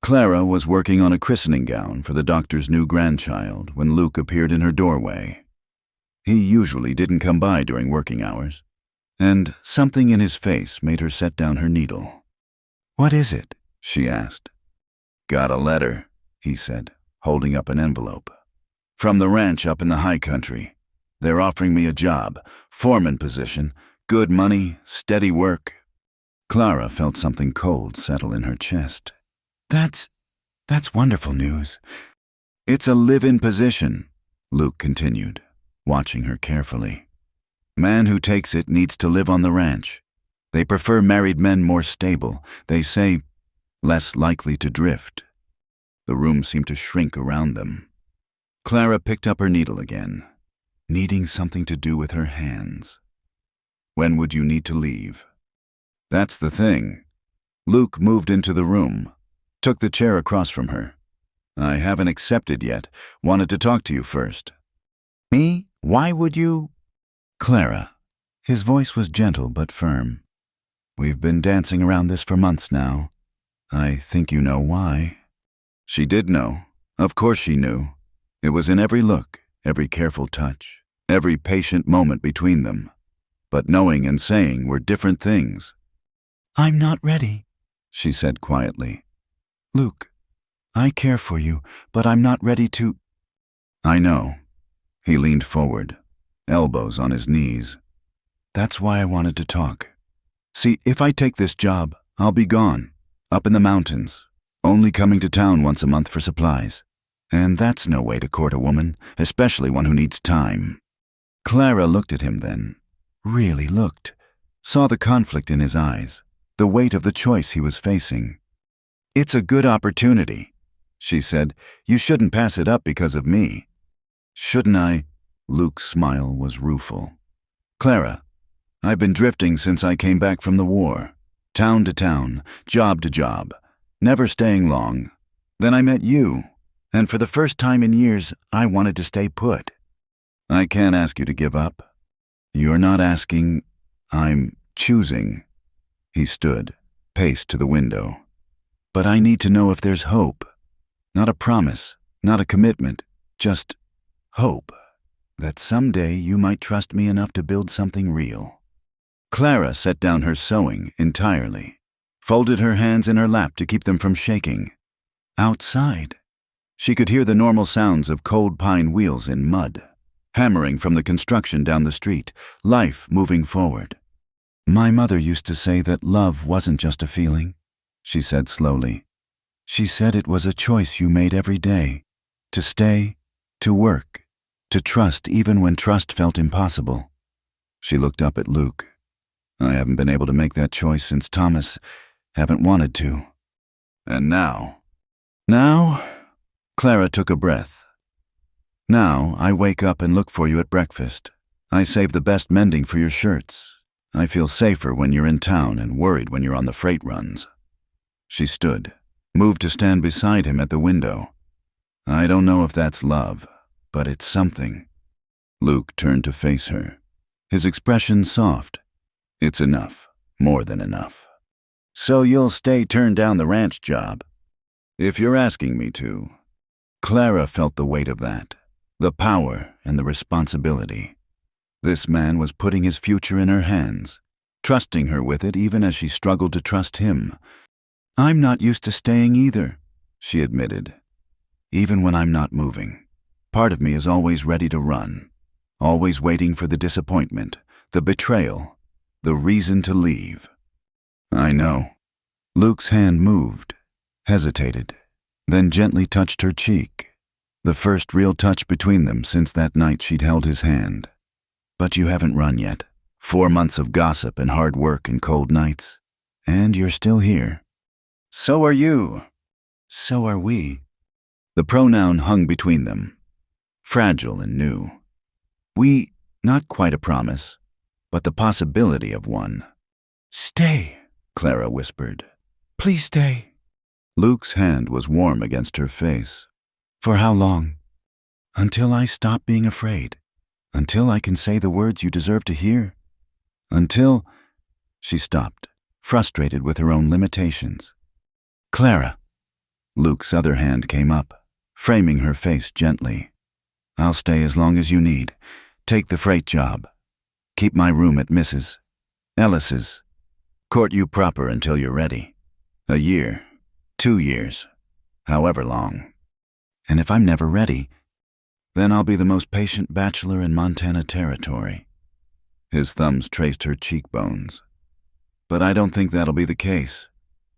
S1: Clara was working on a christening gown for the doctor's new grandchild when Luke appeared in her doorway. He usually didn't come by during working hours, and something in his face made her set down her needle. "What is it?" she asked. "Got a letter," he said, holding up an envelope. "From the ranch up in the high country. They're offering me a job, foreman position, good money, steady work." Clara felt something cold settle in her chest. That's wonderful news." "It's a live-in position," Luke continued, watching her carefully. "Man who takes it needs to live on the ranch. They prefer married men more stable, they say less likely to drift." The room seemed to shrink around them. Clara picked up her needle again, needing something to do with her hands. "When would you need to leave?" "That's the thing." Luke moved into the room, took the chair across from her. "I haven't accepted yet. Wanted to talk to you first." "Me? Why would you?" "Clara." His voice was gentle but firm. "We've been dancing around this for months now. I think you know why." She did know. Of course she knew. It was in every look, every careful touch, every patient moment between them. But knowing and saying were different things. "I'm not ready," she said quietly. "Luke, I care for you, but I'm not ready to—" "I know." He leaned forward, elbows on his knees. "That's why I wanted to talk. See, if I take this job, I'll be gone, up in the mountains, only coming to town once a month for supplies. And that's no way to court a woman, especially one who needs time." Clara looked at him then, really looked, saw the conflict in his eyes, the weight of the choice he was facing. "It's a good opportunity," she said. "You shouldn't pass it up because of me." "Shouldn't I?" Luke's smile was rueful. "Clara, I've been drifting since I came back from the war. Town to town, job to job, never staying long. Then I met you, and for the first time in years, I wanted to stay put. I can't ask you to give up. You're not asking, I'm choosing." He stood, paced to the window. "But I need to know if there's hope. Not a promise, not a commitment, just hope. That someday you might trust me enough to build something real." Clara set down her sewing entirely, folded her hands in her lap to keep them from shaking. Outside, she could hear the normal sounds of cold pine wheels in mud, hammering from the construction down the street, life moving forward. "My mother used to say that love wasn't just a feeling," she said slowly. "She said it was a choice you made every day, to stay, to work, to trust even when trust felt impossible." She looked up at Luke. "I haven't been able to make that choice since Thomas. Haven't wanted to. And now?" "Now?" Clara took a breath. "Now I wake up and look for you at breakfast. I save the best mending for your shirts. I feel safer when you're in town and worried when you're on the freight runs." She stood, moved to stand beside him at the window. "I don't know if that's love, but it's something." Luke turned to face her, his expression soft. "It's enough, more than enough." "So you'll stay turn down the ranch job?" "If you're asking me to." Clara felt the weight of that, the power and the responsibility. This man was putting his future in her hands, trusting her with it even as she struggled to trust him. "I'm not used to staying either," she admitted. "Even when I'm not moving, part of me is always ready to run, always waiting for the disappointment, the betrayal, the reason to leave." "I know." Luke's hand moved, hesitated, then gently touched her cheek, the first real touch between them since that night she'd held his hand. "But you haven't run yet. 4 months of gossip and hard work and cold nights. And you're still here." "So are you." "So are we." The pronoun hung between them, fragile and new. "We, not quite a promise, but the possibility of one." "Stay," Clara whispered. "Please stay." Luke's hand was warm against her face. "For how long?" "Until I stop being afraid. Until I can say the words you deserve to hear. Until—" She stopped, frustrated with her own limitations. "Clara." Luke's other hand came up, framing her face gently. "I'll stay as long as you need. Take the freight job. Keep my room at Mrs. Ellis's. Court you proper until you're ready. A year, 2 years, however long."
S2: And if I'm never ready, then I'll be the most patient bachelor in Montana Territory. His thumbs traced her cheekbones. But I don't think that'll be the case.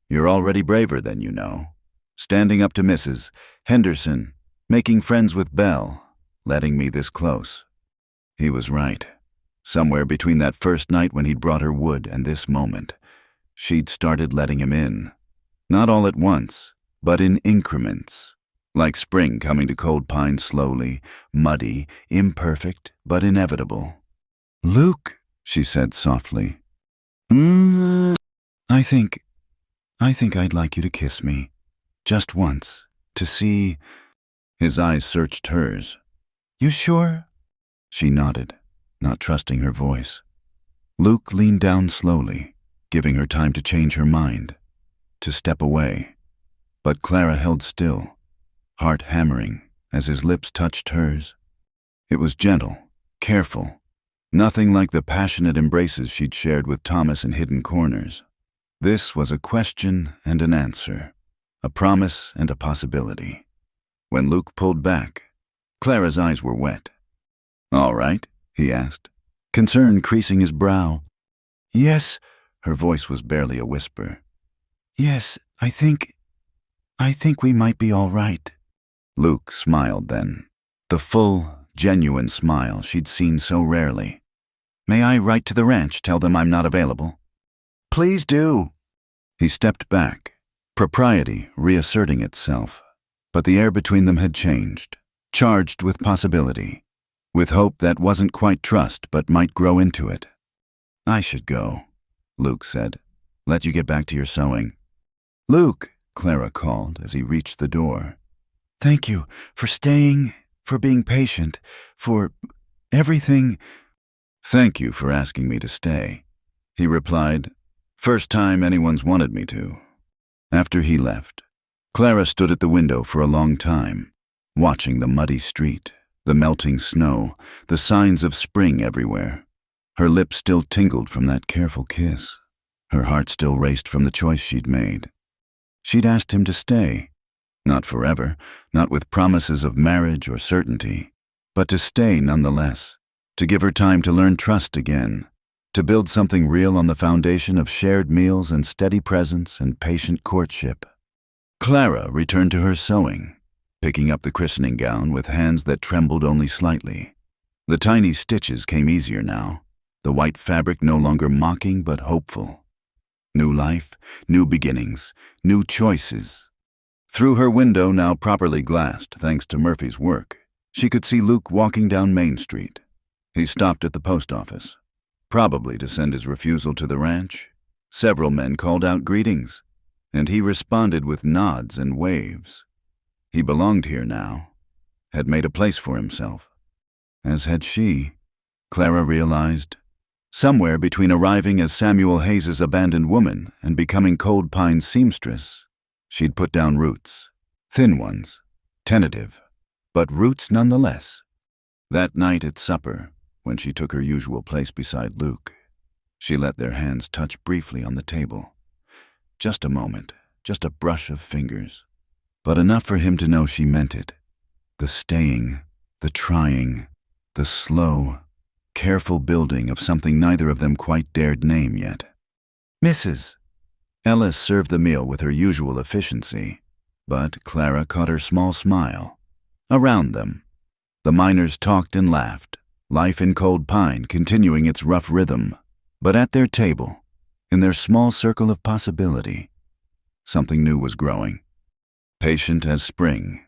S2: You're already braver than you know. Standing up to Mrs. Henderson, making friends with Belle, letting me this close. He was right. Somewhere between that first night when he'd brought her wood and this moment, she'd started letting him in. Not all at once, but in increments. Like spring coming to Cold Pine slowly, muddy, imperfect, but inevitable. "Luke," she said softly. I think I'd like you to kiss me. Just once. To see." His eyes searched hers. "You sure?" She nodded, not trusting her voice. Luke leaned down slowly, giving her time to change her mind, to step away. But Clara held still, heart hammering as his lips touched hers. It was gentle, careful, nothing like the passionate embraces she'd shared with Thomas in hidden corners. This was a question and an answer, a promise and a possibility. When Luke pulled back, Clara's eyes were wet. "All right?" he asked, concern creasing his brow. "Yes," her voice was barely a whisper. "Yes, I think we might be all right." Luke smiled then, the full, genuine smile she'd seen so rarely. "May I write to the ranch, tell them I'm not available?" "Please do." He stepped back, propriety reasserting itself, but the air between them had changed, charged with possibility, with hope that wasn't quite trust but might grow into it. "I should go," Luke said. "Let you get back to your sewing." "Luke," Clara called as he reached the door. "Thank you for staying, for being patient, for everything." "Thank you for asking me to stay," he replied. "First time anyone's wanted me to." After he left, Clara stood at the window for a long time, watching the muddy street, the melting snow, the signs of spring everywhere. Her lips still tingled from that careful kiss. Her heart still raced from the choice she'd made. She'd asked him to stay. Not forever, not with promises of marriage or certainty, but to stay nonetheless, to give her time to learn trust again, to build something real on the foundation of shared meals and steady presence and patient courtship. Clara returned to her sewing, picking up the christening gown with hands that trembled only slightly. The tiny stitches came easier now, the white fabric no longer mocking but hopeful. New life, new beginnings, new choices. Through her window, now properly glassed thanks to Murphy's work, she could see Luke walking down Main Street. He stopped at the post office, probably to send his refusal to the ranch. Several men called out greetings, and he responded with nods and waves. He belonged here now, had made a place for himself. As had she, Clara realized. Somewhere between arriving as Samuel Hayes's abandoned woman and becoming Cold Pine's seamstress, she'd put down roots, thin ones, tentative, but roots nonetheless. That night at supper, when she took her usual place beside Luke, she let their hands touch briefly on the table. Just a moment, just a brush of fingers, but enough for him to know she meant it. The staying, the trying, the slow, careful building of something neither of them quite dared name yet. "Mrs." Ellis served the meal with her usual efficiency, but Clara caught her small smile. Around them, the miners talked and laughed, life in Cold Pine continuing its rough rhythm. But at their table, in their small circle of possibility, something new was growing. Patient as spring,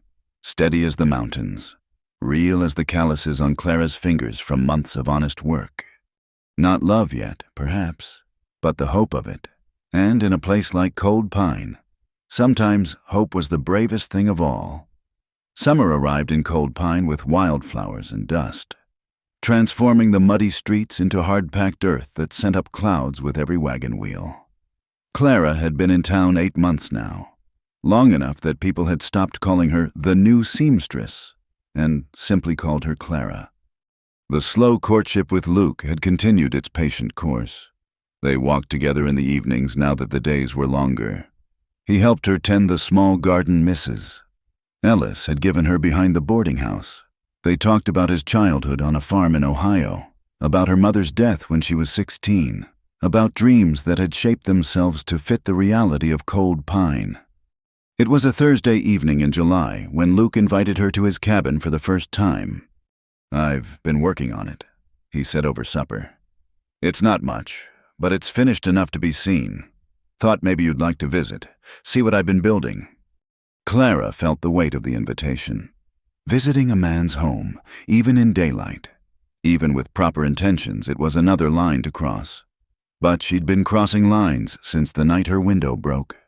S2: steady as the mountains, real as the calluses on Clara's fingers from months of honest work. Not love yet, perhaps, but the hope of it. And in a place like Cold Pine, sometimes hope was the bravest thing of all. Summer arrived in Cold Pine with wildflowers and dust, transforming the muddy streets into hard-packed earth that sent up clouds with every wagon wheel. Clara had been in town 8 months now, long enough that people had stopped calling her the new seamstress and simply called her Clara. The slow courtship with Luke had continued its patient course. They walked together in the evenings now that the days were longer. He helped her tend the small garden misses.
S1: Ellis had given her behind the boarding house. They talked about his childhood on a farm in Ohio, about her mother's death when she was 16, about dreams that had shaped themselves to fit the reality of Cold Pine. It was a Thursday evening in July when Luke invited her to his cabin for the first time. "I've been working on it," he said over supper. "It's not much, but it's finished enough to be seen. Thought maybe you'd like to visit, see what I've been building." Clara felt the weight of the invitation. Visiting a man's home, even in daylight, even with proper intentions, it was another line to cross. But she'd been crossing lines since the night her window broke.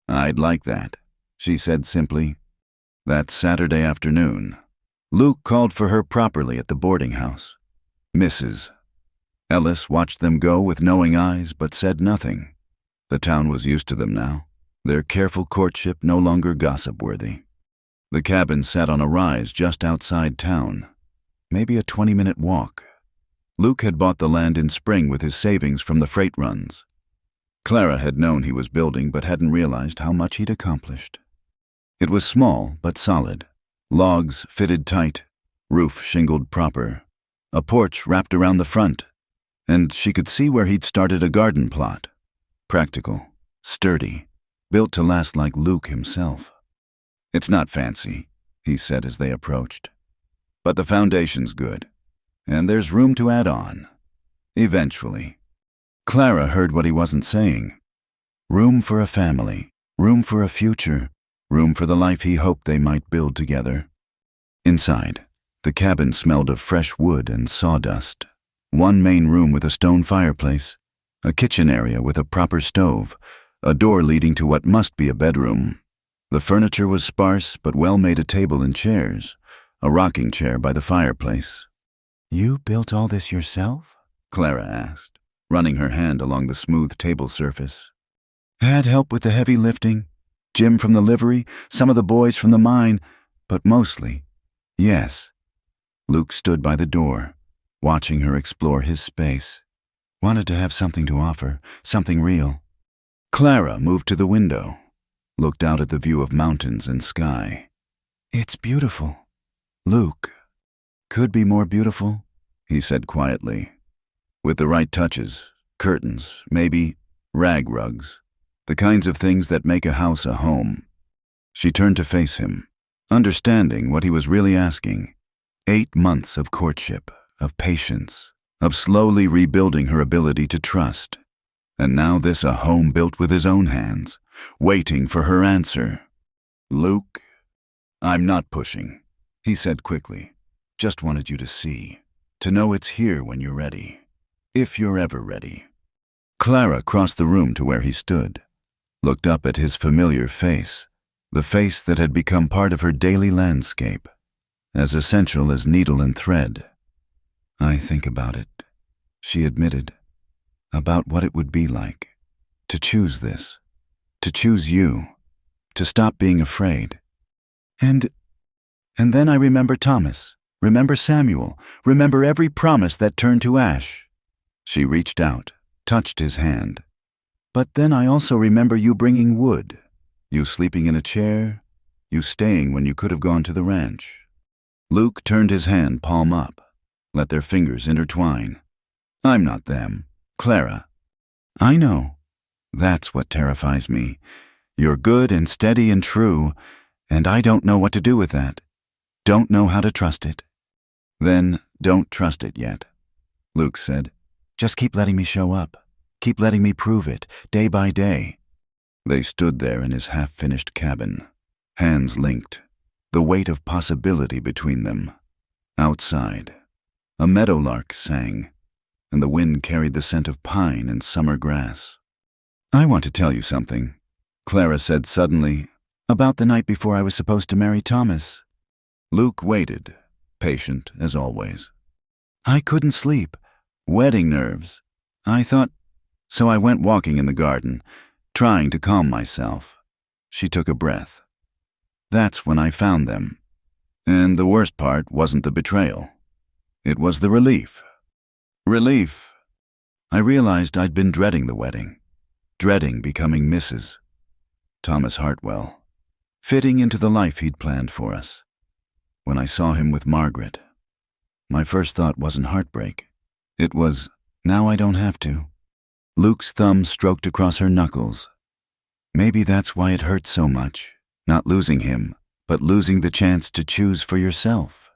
S1: "I'd like that," she said simply. That Saturday afternoon, Luke called for her properly at the boarding house. "Mrs." Ellis watched them go with knowing eyes but said nothing. The town was used to them now, their careful courtship no longer gossip-worthy. The cabin sat on a rise just outside town, maybe a 20-minute walk. Luke had bought the land in spring with his savings from the freight runs. Clara had known he was building but hadn't realized how much he'd accomplished. It was small but solid. Logs fitted tight, roof shingled proper, a porch wrapped around the front, and she could see where he'd started a garden plot. Practical, sturdy, built to last like Luke himself. "It's not fancy," he said as they approached, "but the foundation's good, and there's room to add on. Eventually." Clara heard what he wasn't saying. Room for a family, room for a future, room for the life he hoped they might build together. Inside, the cabin smelled of fresh wood and sawdust. One main room with a stone fireplace, a kitchen area with a proper stove, a door leading to what must be a bedroom. The furniture was sparse but well made, a table and chairs, a rocking chair by the fireplace. "You built all this yourself?" Clara asked, running her hand along the smooth table surface. "Had help with the heavy lifting, Jim from the livery, some of the boys from the mine, but mostly, yes." Luke stood by the door, watching her explore his space. Wanted to have something to offer, something real. Clara moved to the window, looked out at the view of mountains and sky. "It's beautiful. Luke, could be more beautiful," he said quietly. "With the right touches, curtains, maybe rag rugs, the kinds of things that make a house a home." She turned to face him, understanding what he was really asking. 8 months of courtship, of patience, of slowly rebuilding her ability to trust. And now this, a home built with his own hands, waiting for her answer. "Luke, I'm not pushing," he said quickly. "Just wanted you to see, to know it's here when you're ready, if you're ever ready." Clara crossed the room to where he stood, looked up at his familiar face, the face that had become part of her daily landscape, as essential as needle and thread. "I think about it," she admitted, "about what it would be like, to choose this, to choose you, to stop being afraid. And then I remember Thomas, remember Samuel, remember every promise that turned to ash." She reached out, touched his hand. "But then I also remember you bringing wood, you sleeping in a chair, you staying when you could have gone to the ranch." Luke turned his hand palm up, let their fingers intertwine. "I'm not them, Clara. I know. That's what terrifies me. You're good and steady and true, and I don't know what to do with that. Don't know how to trust it." "Then don't trust it yet," Luke said. "Just keep letting me show up. Keep letting me prove it, day by day." They stood there in his half-finished cabin, hands linked, the weight of possibility between them. Outside, a meadowlark sang, and the wind carried the scent of pine and summer grass. "I want to tell you something," Clara said suddenly, "about the night before I was supposed to marry Thomas." Luke waited, patient as always. "I couldn't sleep. Wedding nerves. I thought, so I went walking in the garden, trying to calm myself." She took a breath. "That's when I found them. And the worst part wasn't the betrayal. It was the relief. Relief. I realized I'd been dreading the wedding, dreading becoming Mrs. Thomas Hartwell. fitting into the life he'd planned for us. When I saw him with Margaret, my first thought wasn't heartbreak. It was, now I don't have to. Luke's thumb stroked across her knuckles. Maybe that's why it hurt so much, not losing him, but losing the chance to choose for yourself.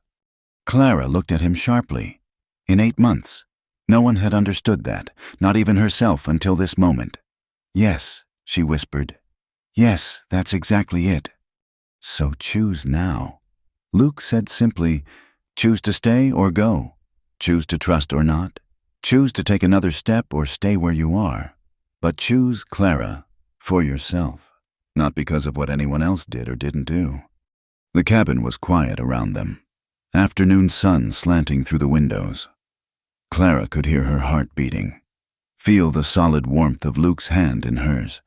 S1: Clara looked at him sharply. In 8 months, no one had understood that, not even herself until this moment. Yes, she whispered. Yes, that's exactly it. So choose now. Luke said simply, choose to stay or go. Choose to trust or not. Choose to take another step or stay where you are. But choose, Clara, for yourself, not because of what anyone else did or didn't do. The cabin was quiet around them. Afternoon sun slanting through the windows. Clara could hear her heart beating, feel the solid warmth of Luke's hand in hers.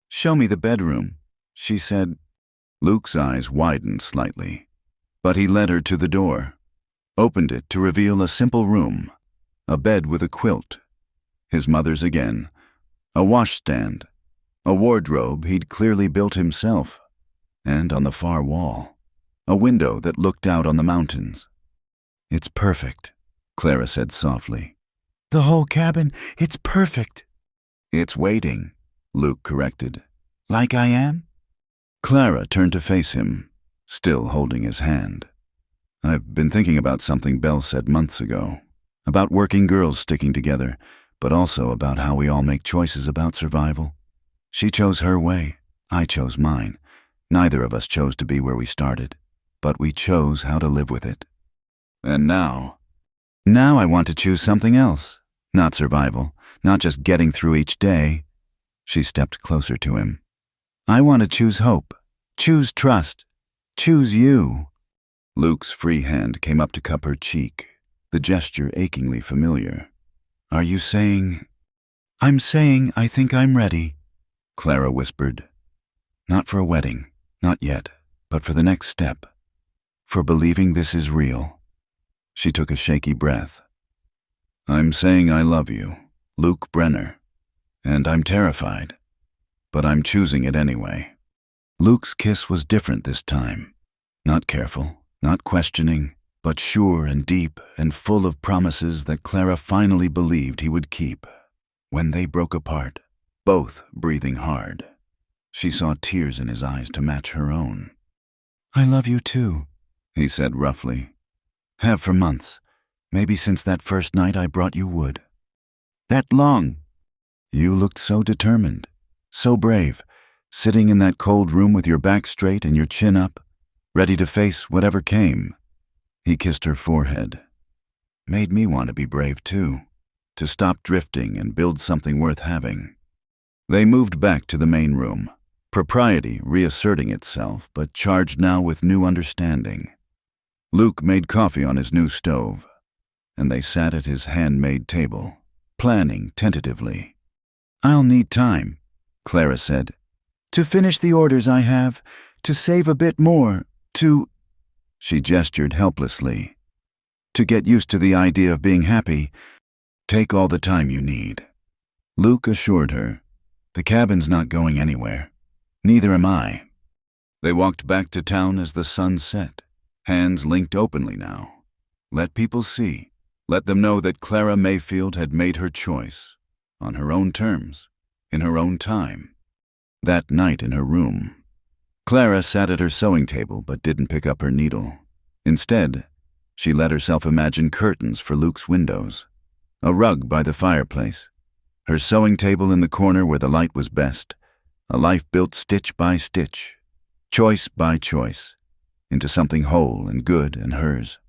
S1: "Show me the bedroom," she said. Luke's eyes widened slightly, but he led her to the door, opened it to reveal a simple room, a bed with a quilt, his mother's again, a washstand, a wardrobe he'd clearly built himself, and on the far wall, a window that looked out on the mountains. "It's perfect," Clara said softly. "The whole cabin, it's perfect." "It's waiting," Luke corrected. "Like I am?" Clara turned to face him, still holding his hand. "I've been thinking about something Belle said months ago, about working girls sticking together, but also about how we all make choices about survival. She chose her way, I chose mine. Neither of us chose to be where we started, but we chose how to live with it. And now I want to choose something else. Not survival, not just getting through each day." She stepped closer to him. "I want to choose hope, choose trust, choose you." Luke's free hand came up to cup her cheek, the gesture achingly familiar. "Are you saying—" "I'm saying I think I'm ready," Clara whispered. "Not for a wedding, not yet, but for the next step. For believing this is real." She took a shaky breath. "I'm saying I love you, Luke Brenner, and I'm terrified, but I'm choosing it anyway." Luke's kiss was different this time. Not careful, not questioning, but sure and deep and full of promises that Clara finally believed he would keep. When they broke apart, both breathing hard, she saw tears in his eyes to match her own. "I love you too," he said roughly. "Have for months, maybe since that first night I brought you wood." "That long?" "You looked so determined, so brave, sitting in that cold room with your back straight and your chin up, ready to face whatever came." He kissed her forehead. "Made me want to be brave too, to stop drifting and build something worth having." They moved back to the main room, propriety reasserting itself, but charged now with new understanding. Luke made coffee on his new stove, and they sat at his handmade table, planning tentatively. "I'll need time," Clara said, "to finish the orders I have, to save a bit more, to—" She gestured helplessly. "To get used to the idea of being happy. Take all the time you need." Luke assured her, "The cabin's not going anywhere. Neither am I." They walked back to town as the sun set, hands linked openly now. Let people see. Let them know that Clara Mayfield had made her choice, on her own terms, in her own time. That night in her room, Clara sat at her sewing table but didn't pick up her needle. Instead, she let herself imagine curtains for Luke's windows, a rug by the fireplace, her sewing table in the corner where the light was best, a life built stitch by stitch, choice by choice, into something whole and good and hers.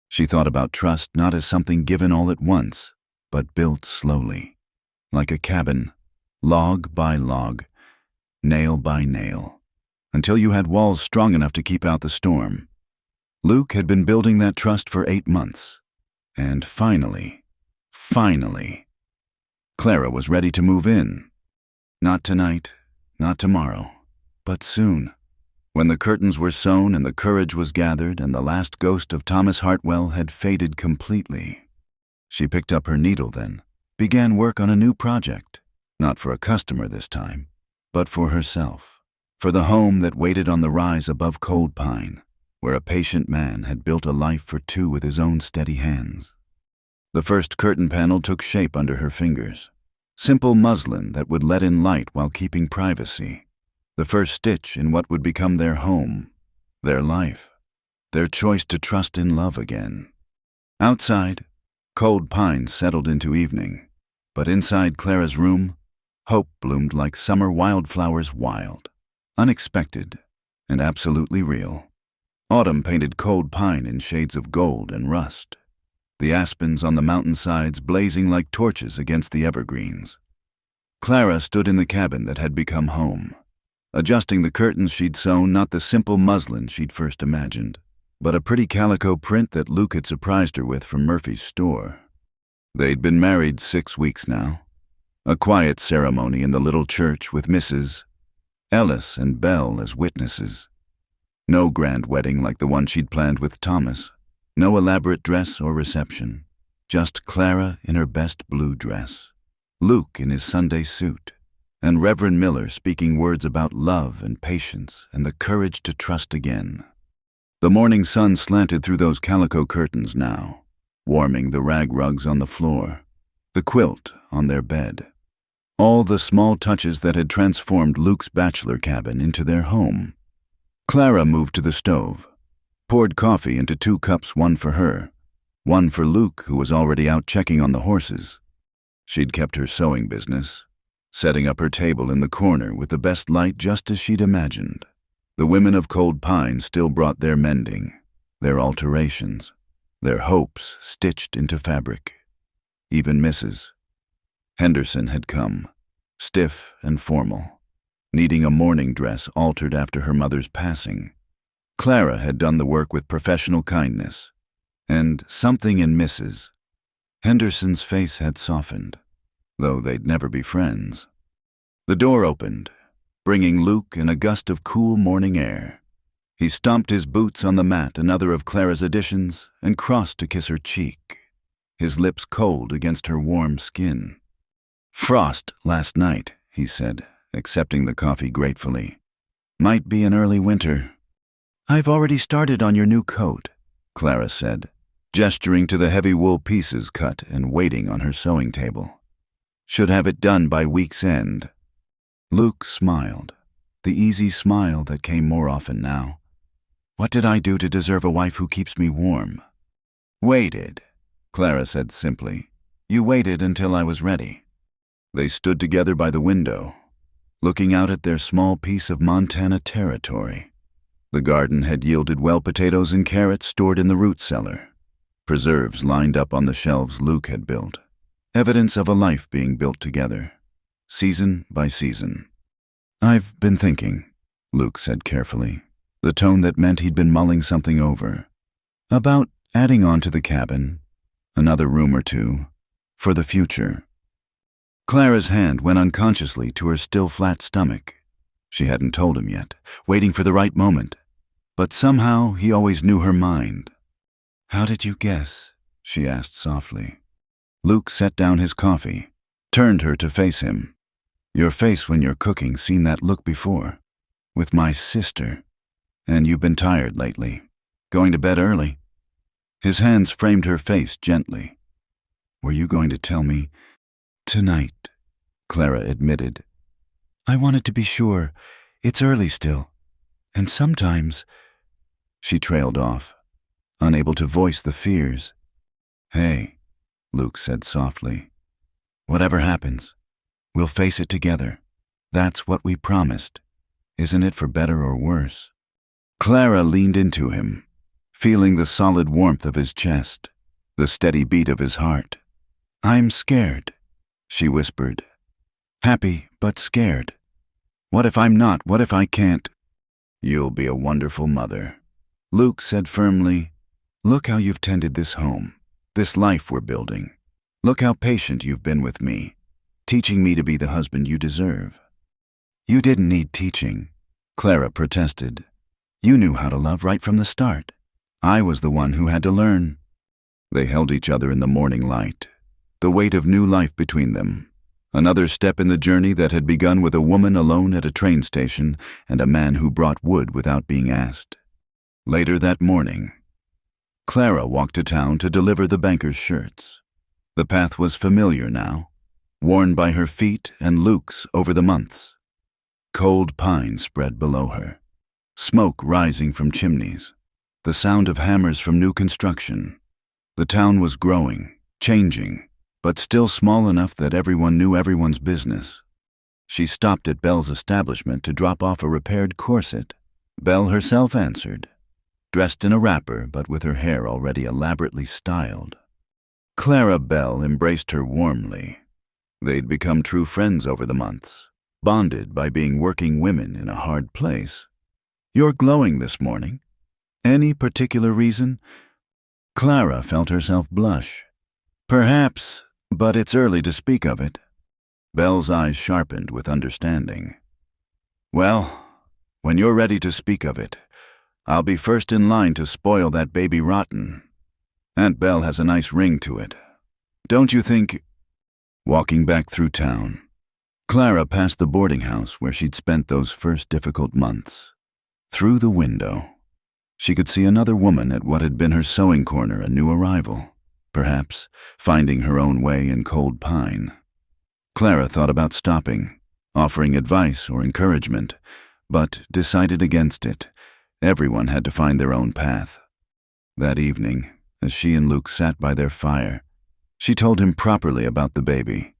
S1: She thought about trust not as something given all at once, but built slowly, like a cabin, log by log, nail by nail, until you had walls strong enough to keep out the storm. Luke had been building that trust for 8 months, and finally, Clara was ready to move in. Not tonight, not tomorrow, but soon. When the curtains were sewn and the courage was gathered and the last ghost of Thomas Hartwell had faded completely. She picked up her needle then, began work on a new project, not for a customer this time, but for herself, for the home that waited on the rise above Cold Pine, where a patient man had built a life for two with his own steady hands. The first curtain panel took shape under her fingers. Simple muslin that would let in light while keeping privacy. The first stitch in what would become their home, their life, their choice to trust in love again. Outside, Cold Pine settled into evening, but inside Clara's room, hope bloomed like summer wildflowers, wild, unexpected, and absolutely real. Autumn painted Cold Pine in shades of gold and rust, the aspens on the mountainsides blazing like torches against the evergreens. Clara stood in the cabin that had become home, adjusting the curtains she'd sewn, not the simple muslin she'd first imagined, but a pretty calico print that Luke had surprised her with from Murphy's store. They'd been married 6 weeks now. A quiet ceremony in the little church with Mrs. Ellis and Belle as witnesses. No grand wedding like the one she'd planned with Thomas. No elaborate dress or reception. Just Clara in her best blue dress, Luke in his Sunday suit, and Reverend Miller speaking words about love and patience and the courage to trust again. The morning sun slanted through those calico curtains now, warming the rag rugs on the floor, the quilt on their bed. All the small touches that had transformed Luke's bachelor cabin into their home. Clara moved to the stove, poured coffee into 2 cups, one for her, one for Luke, who was already out checking on the horses. She'd kept her sewing business, setting up her table in the corner with the best light just as she'd imagined. The women of Cold Pine still brought their mending, their alterations, their hopes stitched into fabric. Even Mrs. Henderson had come, stiff and formal, needing a mourning dress altered after her mother's passing. Clara had done the work with professional kindness, and something in Mrs. Henderson's face had softened, though they'd never be friends. The door opened, bringing Luke in a gust of cool morning air. He stomped his boots on the mat, another of Clara's additions, and crossed to kiss her cheek, his lips cold against her warm skin. "Frost last night," he said, accepting the coffee gratefully. "Might be an early winter." "I've already started on your new coat," Clara said, gesturing to the heavy wool pieces cut and waiting on her sewing table. "Should have it done by week's end." Luke smiled, the easy smile that came more often now. "What did I do to deserve a wife who keeps me warm?" "Waited," Clara said simply. "You waited until I was ready." They stood together by the window, looking out at their small piece of Montana territory. The garden had yielded well potatoes and carrots stored in the root cellar. Preserves lined up on the shelves Luke had built, evidence of a life being built together, season by season. "I've been thinking," Luke said carefully, the tone that meant he'd been mulling something over, "about adding on to the cabin, another room or two, for the future." Clara's hand went unconsciously to her still flat stomach. She hadn't told him yet, waiting for the right moment. But somehow he always knew her mind. "How did you guess?" she asked softly. Luke set down his coffee, turned her to face him. "Your face when you're cooking, seen that look before. With my sister. And you've been tired lately. Going to bed early." His hands framed her face gently. "Were you going to tell me?" "Tonight," Clara admitted. "I wanted to be sure. It's early still. And sometimes—" She trailed off, unable to voice the fears. "Hey," Luke said softly. "Whatever happens, we'll face it together. That's what we promised. Isn't it for better or worse?" Clara leaned into him, feeling the solid warmth of his chest, the steady beat of his heart. "I'm scared," she whispered. "Happy, but scared. What if I'm not? What if I can't?" "You'll be a wonderful mother," Luke said firmly. "Look how you've tended this home, this life we're building. Look how patient you've been with me, teaching me to be the husband you deserve." "You didn't need teaching," Clara protested. "You knew how to love right from the start. I was the one who had to learn." They held each other in the morning light, the weight of new life between them, Another step in the journey that had begun with a woman alone at a train station and a man who brought wood without being asked. Later that morning, Clara walked to town to deliver the banker's shirts. The path was familiar now, worn by her feet and Luke's over the months. Cold pine spread below her, smoke rising from chimneys, the sound of hammers from new construction. The town was growing, changing, but still small enough that everyone knew everyone's business. She stopped at Belle's establishment to drop off a repaired corset. Belle herself answered, dressed in a wrapper but with her hair already elaborately styled. Clara Belle embraced her warmly. They'd become true friends over the months, bonded by being working women in a hard place. "You're glowing this morning. Any particular reason?" Clara felt herself blush. "Perhaps, but it's early to speak of it." Belle's eyes sharpened with understanding. "Well, when you're ready to speak of it, I'll be first in line to spoil that baby rotten. Aunt Belle has a nice ring to it. Don't you think—" Walking back through town, Clara passed the boarding house where she'd spent those first difficult months. Through the window, she could see another woman at what had been her sewing corner, a new arrival, perhaps finding her own way in Cold Pine. Clara thought about stopping, offering advice or encouragement, but decided against it. Everyone had to find their own path. That evening, as she and Luke sat by their fire, she told him properly about the baby,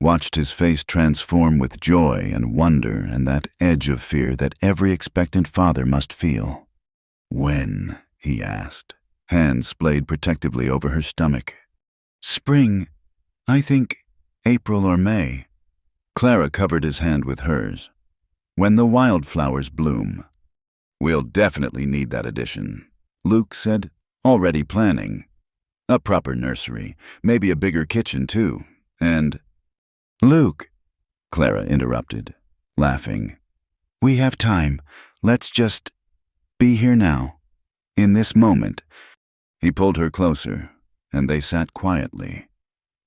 S1: watched his face transform with joy and wonder and that edge of fear that every expectant father must feel. "When?" he asked, hands splayed protectively over her stomach. "Spring. I think April or May." Clara covered his hand with hers. "When the wildflowers bloom." "We'll definitely need that addition," Luke said, already planning. "A proper nursery, maybe a bigger kitchen too, and—" "Luke," Clara interrupted, laughing. "We have time. Let's just be here now, in this moment." He pulled her closer, and they sat quietly,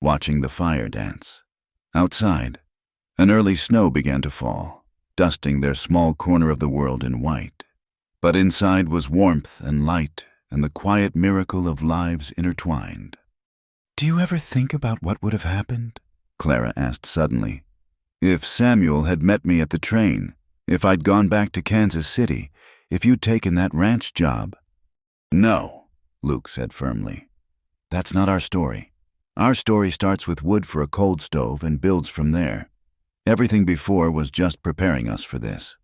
S1: watching the fire dance. Outside, an early snow began to fall, dusting their small corner of the world in white. But inside was warmth and light and the quiet miracle of lives intertwined. "Do you ever think about what would have happened?" Clara asked suddenly. "If Samuel had met me at the train, if I'd gone back to Kansas City, if you'd taken that ranch job?" "No," Luke said firmly. "That's not our story. Our story starts with wood for a cold stove and builds from there. Everything before was just preparing us for this."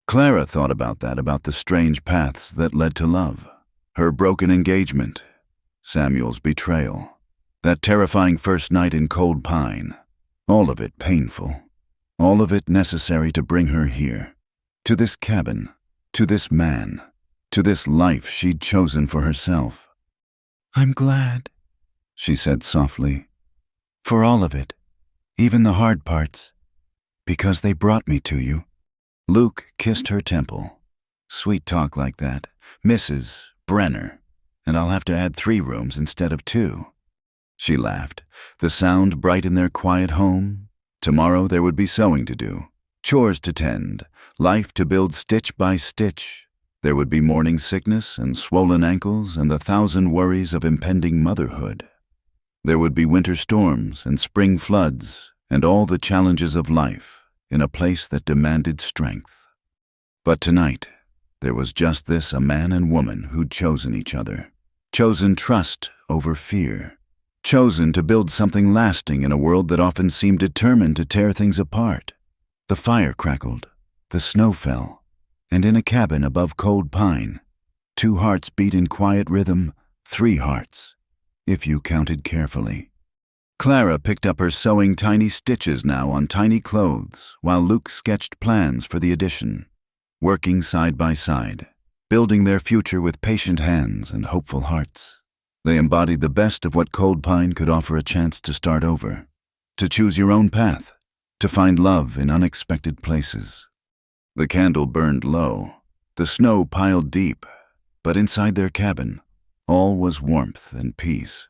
S1: Clara thought about that, about the strange paths that led to love. Her broken engagement, Samuel's betrayal, that terrifying first night in Cold Pine. All of it painful. All of it necessary to bring her here. To this cabin. To this man. To this life she'd chosen for herself. "I'm glad," she said softly. "For all of it. Even the hard parts. Because they brought me to you." Luke kissed her temple. "Sweet talk like that. Mrs. Brenner. And I'll have to add 3 rooms instead of 2. She laughed, the sound bright in their quiet home. Tomorrow there would be sewing to do, chores to tend, life to build stitch by stitch. There would be morning sickness and swollen ankles and the 1,000 worries of impending motherhood. There would be winter storms and spring floods and all the challenges of life in a place that demanded strength. But tonight, there was just this, a man and woman who'd chosen each other, chosen trust over fear, chosen to build something lasting in a world that often seemed determined to tear things apart. The fire crackled, the snow fell, and in a cabin above Cold Pine, 2 hearts beat in quiet rhythm, 3 hearts, if you counted carefully. Clara picked up her sewing tiny stitches now on tiny clothes while Luke sketched plans for the addition, working side by side, building their future with patient hands and hopeful hearts. They embodied the best of what Cold Pine could offer, a chance to start over, to choose your own path, to find love in unexpected places. The candle burned low, the snow piled deep, but inside their cabin, all was warmth and peace.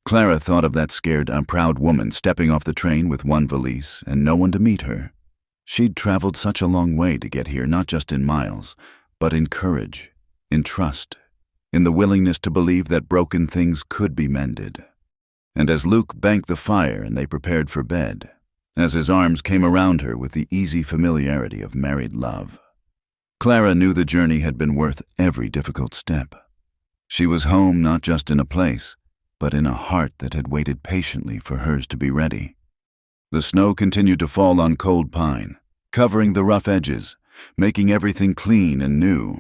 S1: Clara thought of that scared and proud woman stepping off the train with one valise and no one to meet her. She'd traveled such a long way to get here, not just in miles, but in courage, in trust, in the willingness to believe that broken things could be mended. And as Luke banked the fire and they prepared for bed, as his arms came around her with the easy familiarity of married love, Clara knew the journey had been worth every difficult step. She was home not just in a place, but in a heart that had waited patiently for hers to be ready. The snow continued to fall on Cold Pine, covering the rough edges, making everything clean and new.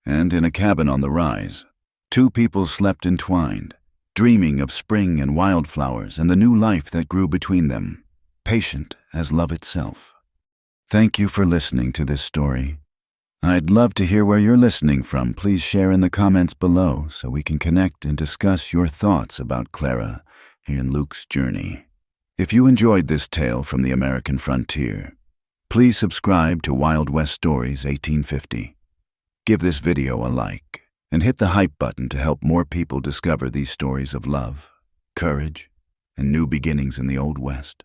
S1: And in a cabin on the rise, two people slept entwined, dreaming of spring and wildflowers and the new life that grew between them, patient as love itself. Thank you for listening to this story. I'd love to hear where you're listening from. Please share in the comments below so we can connect and discuss your thoughts about Clara and Luke's journey. If you enjoyed this tale from the American frontier, please subscribe to Wild West Stories 1850. Give this video a like and hit the hype button to help more people discover these stories of love, courage, and new beginnings in the Old West.